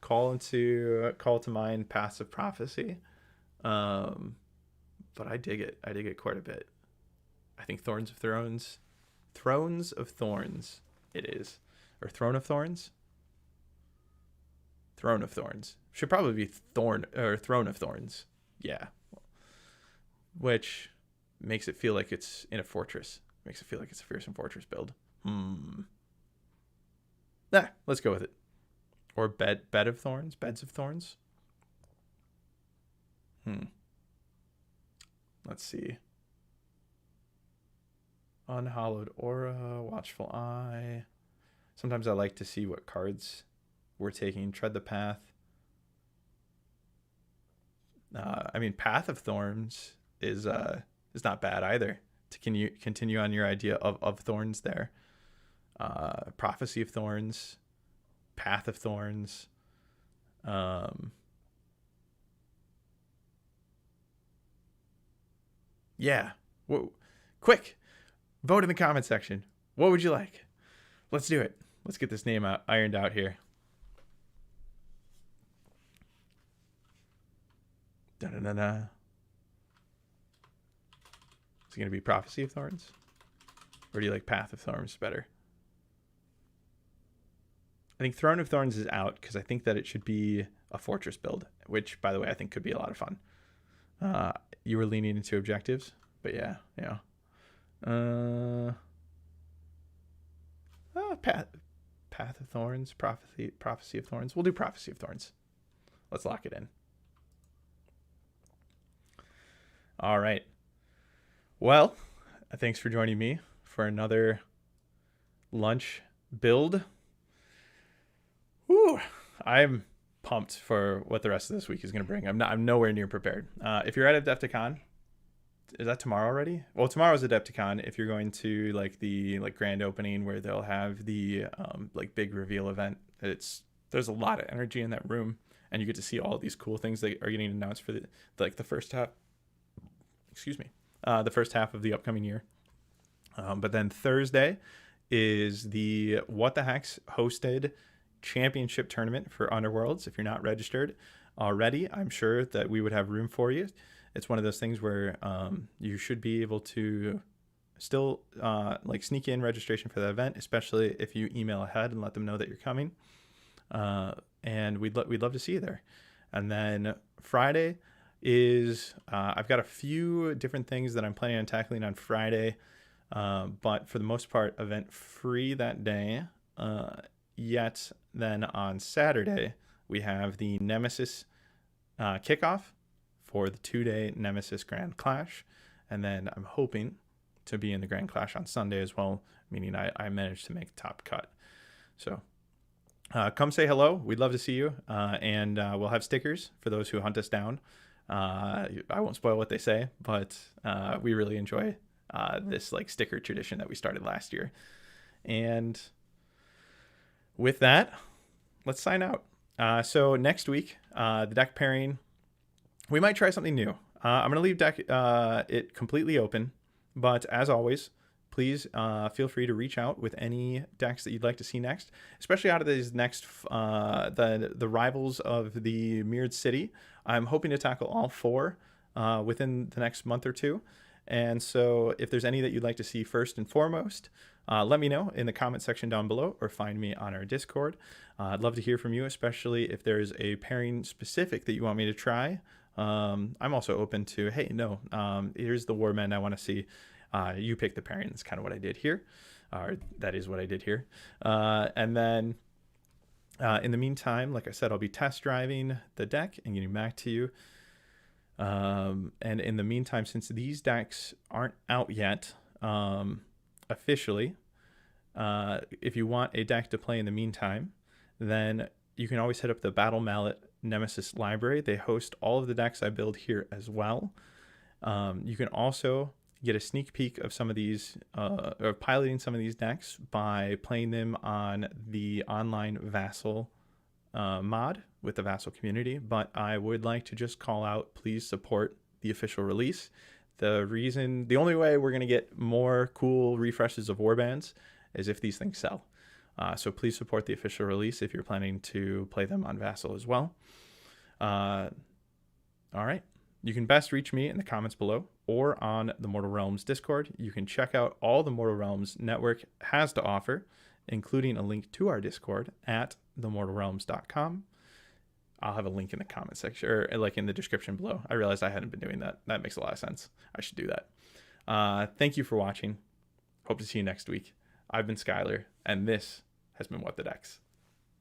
call to mind Paths of Prophecy, but I dig it quite a bit. I think Thrones of Thorns it is. Or Throne of Thorns? Throne of Thorns. Should probably be Throne of Thorns. Yeah. Which makes it feel like it's in a fortress. Makes it feel like it's a fearsome fortress build. Let's go with it. Or Bed of Thorns? Beds of Thorns? Let's see. Unhallowed Aura, Watchful Eye. Sometimes I like to see what cards we're taking. Tread the Path. Path of Thorns is not bad either. To continue on your idea of Thorns there. Prophecy of Thorns. Path of Thorns. Yeah. Whoa. Quick. Vote in the comment section. What would you like? Let's do it. Let's get this name ironed out here. Da-da-da-da. Is it going to be Prophecy of Thorns? Or do you like Path of Thorns better? I think Throne of Thorns is out because I think that it should be a fortress build, which, by the way, I think could be a lot of fun. You were leaning into objectives, but yeah. Path of Thorns, Prophecy of Thorns. We'll do Prophecy of Thorns. Let's lock it in. All right. Well, thanks for joining me for another lunch build. Whew, I'm pumped for what the rest of this week is going to bring. I'm nowhere near prepared. If you're at Adepticon, is that tomorrow already? Well, tomorrow's Adepticon. If you're going to like the grand opening where they'll have the like big reveal event, there's a lot of energy in that room, and you get to see all these cool things that are getting announced for the first half. Excuse me, the first half of the upcoming year. But then Thursday is the What the Heck's hosted championship tournament for Underworlds. If you're not registered already, I'm sure that we would have room for you. It's one of those things where you should be able to still like sneak in registration for the event, especially if you email ahead and let them know that you're coming. And we'd love to see you there. And then Friday is I've got a few different things that I'm planning on tackling on Friday, but for the most part, event free that day. Yet then on Saturday we have the Nemesis kickoff for the 2-day Nemesis Grand Clash, and then I'm hoping to be in the Grand Clash on Sunday as well, meaning I managed to make top cut. So come say hello. We'd love to see you, and we'll have stickers for those who hunt us down. I won't spoil what they say, but we really enjoy this like sticker tradition that we started last year. And with that, let's sign out. So next week, the deck pairing, we might try something new. I'm going to leave it completely open, but as always, please feel free to reach out with any decks that you'd like to see next, especially out of these next, the rivals of the Mirrored City. I'm hoping to tackle all 4 within the next month or 2. And so if there's any that you'd like to see first and foremost, let me know in the comment section down below or find me on our Discord. I'd love to hear from you, especially if there's a pairing specific that you want me to try. I'm also open to, hey, no, here's the Warmen I want to see. You pick the pairing. That's kind of what I did here. Or that is what I did here. And then in the meantime, like I said, I'll be test driving the deck and getting back to you. And in the meantime, since these decks aren't out yet officially, if you want a deck to play in the meantime, then you can always hit up the Battle Mallet Nemesis library. They host all of the decks I build here as well. You can also get a sneak peek of some of these, or piloting some of these decks by playing them on the online Vassal mod with the Vassal community. But I would like to just call out, please support the official release. The only way we're going to get more cool refreshes of warbands is if these things sell. So please support the official release if you're planning to play them on Vassal as well. All right. You can best reach me in the comments below or on the Mortal Realms Discord. You can check out all the Mortal Realms network has to offer, including a link to our Discord at themortalrealms.com. I'll have a link in the comment section, or like in the description below. I realized I hadn't been doing that. That makes a lot of sense. I should do that. Thank you for watching. Hope to see you next week. I've been Skylar, and this has been What the Decks.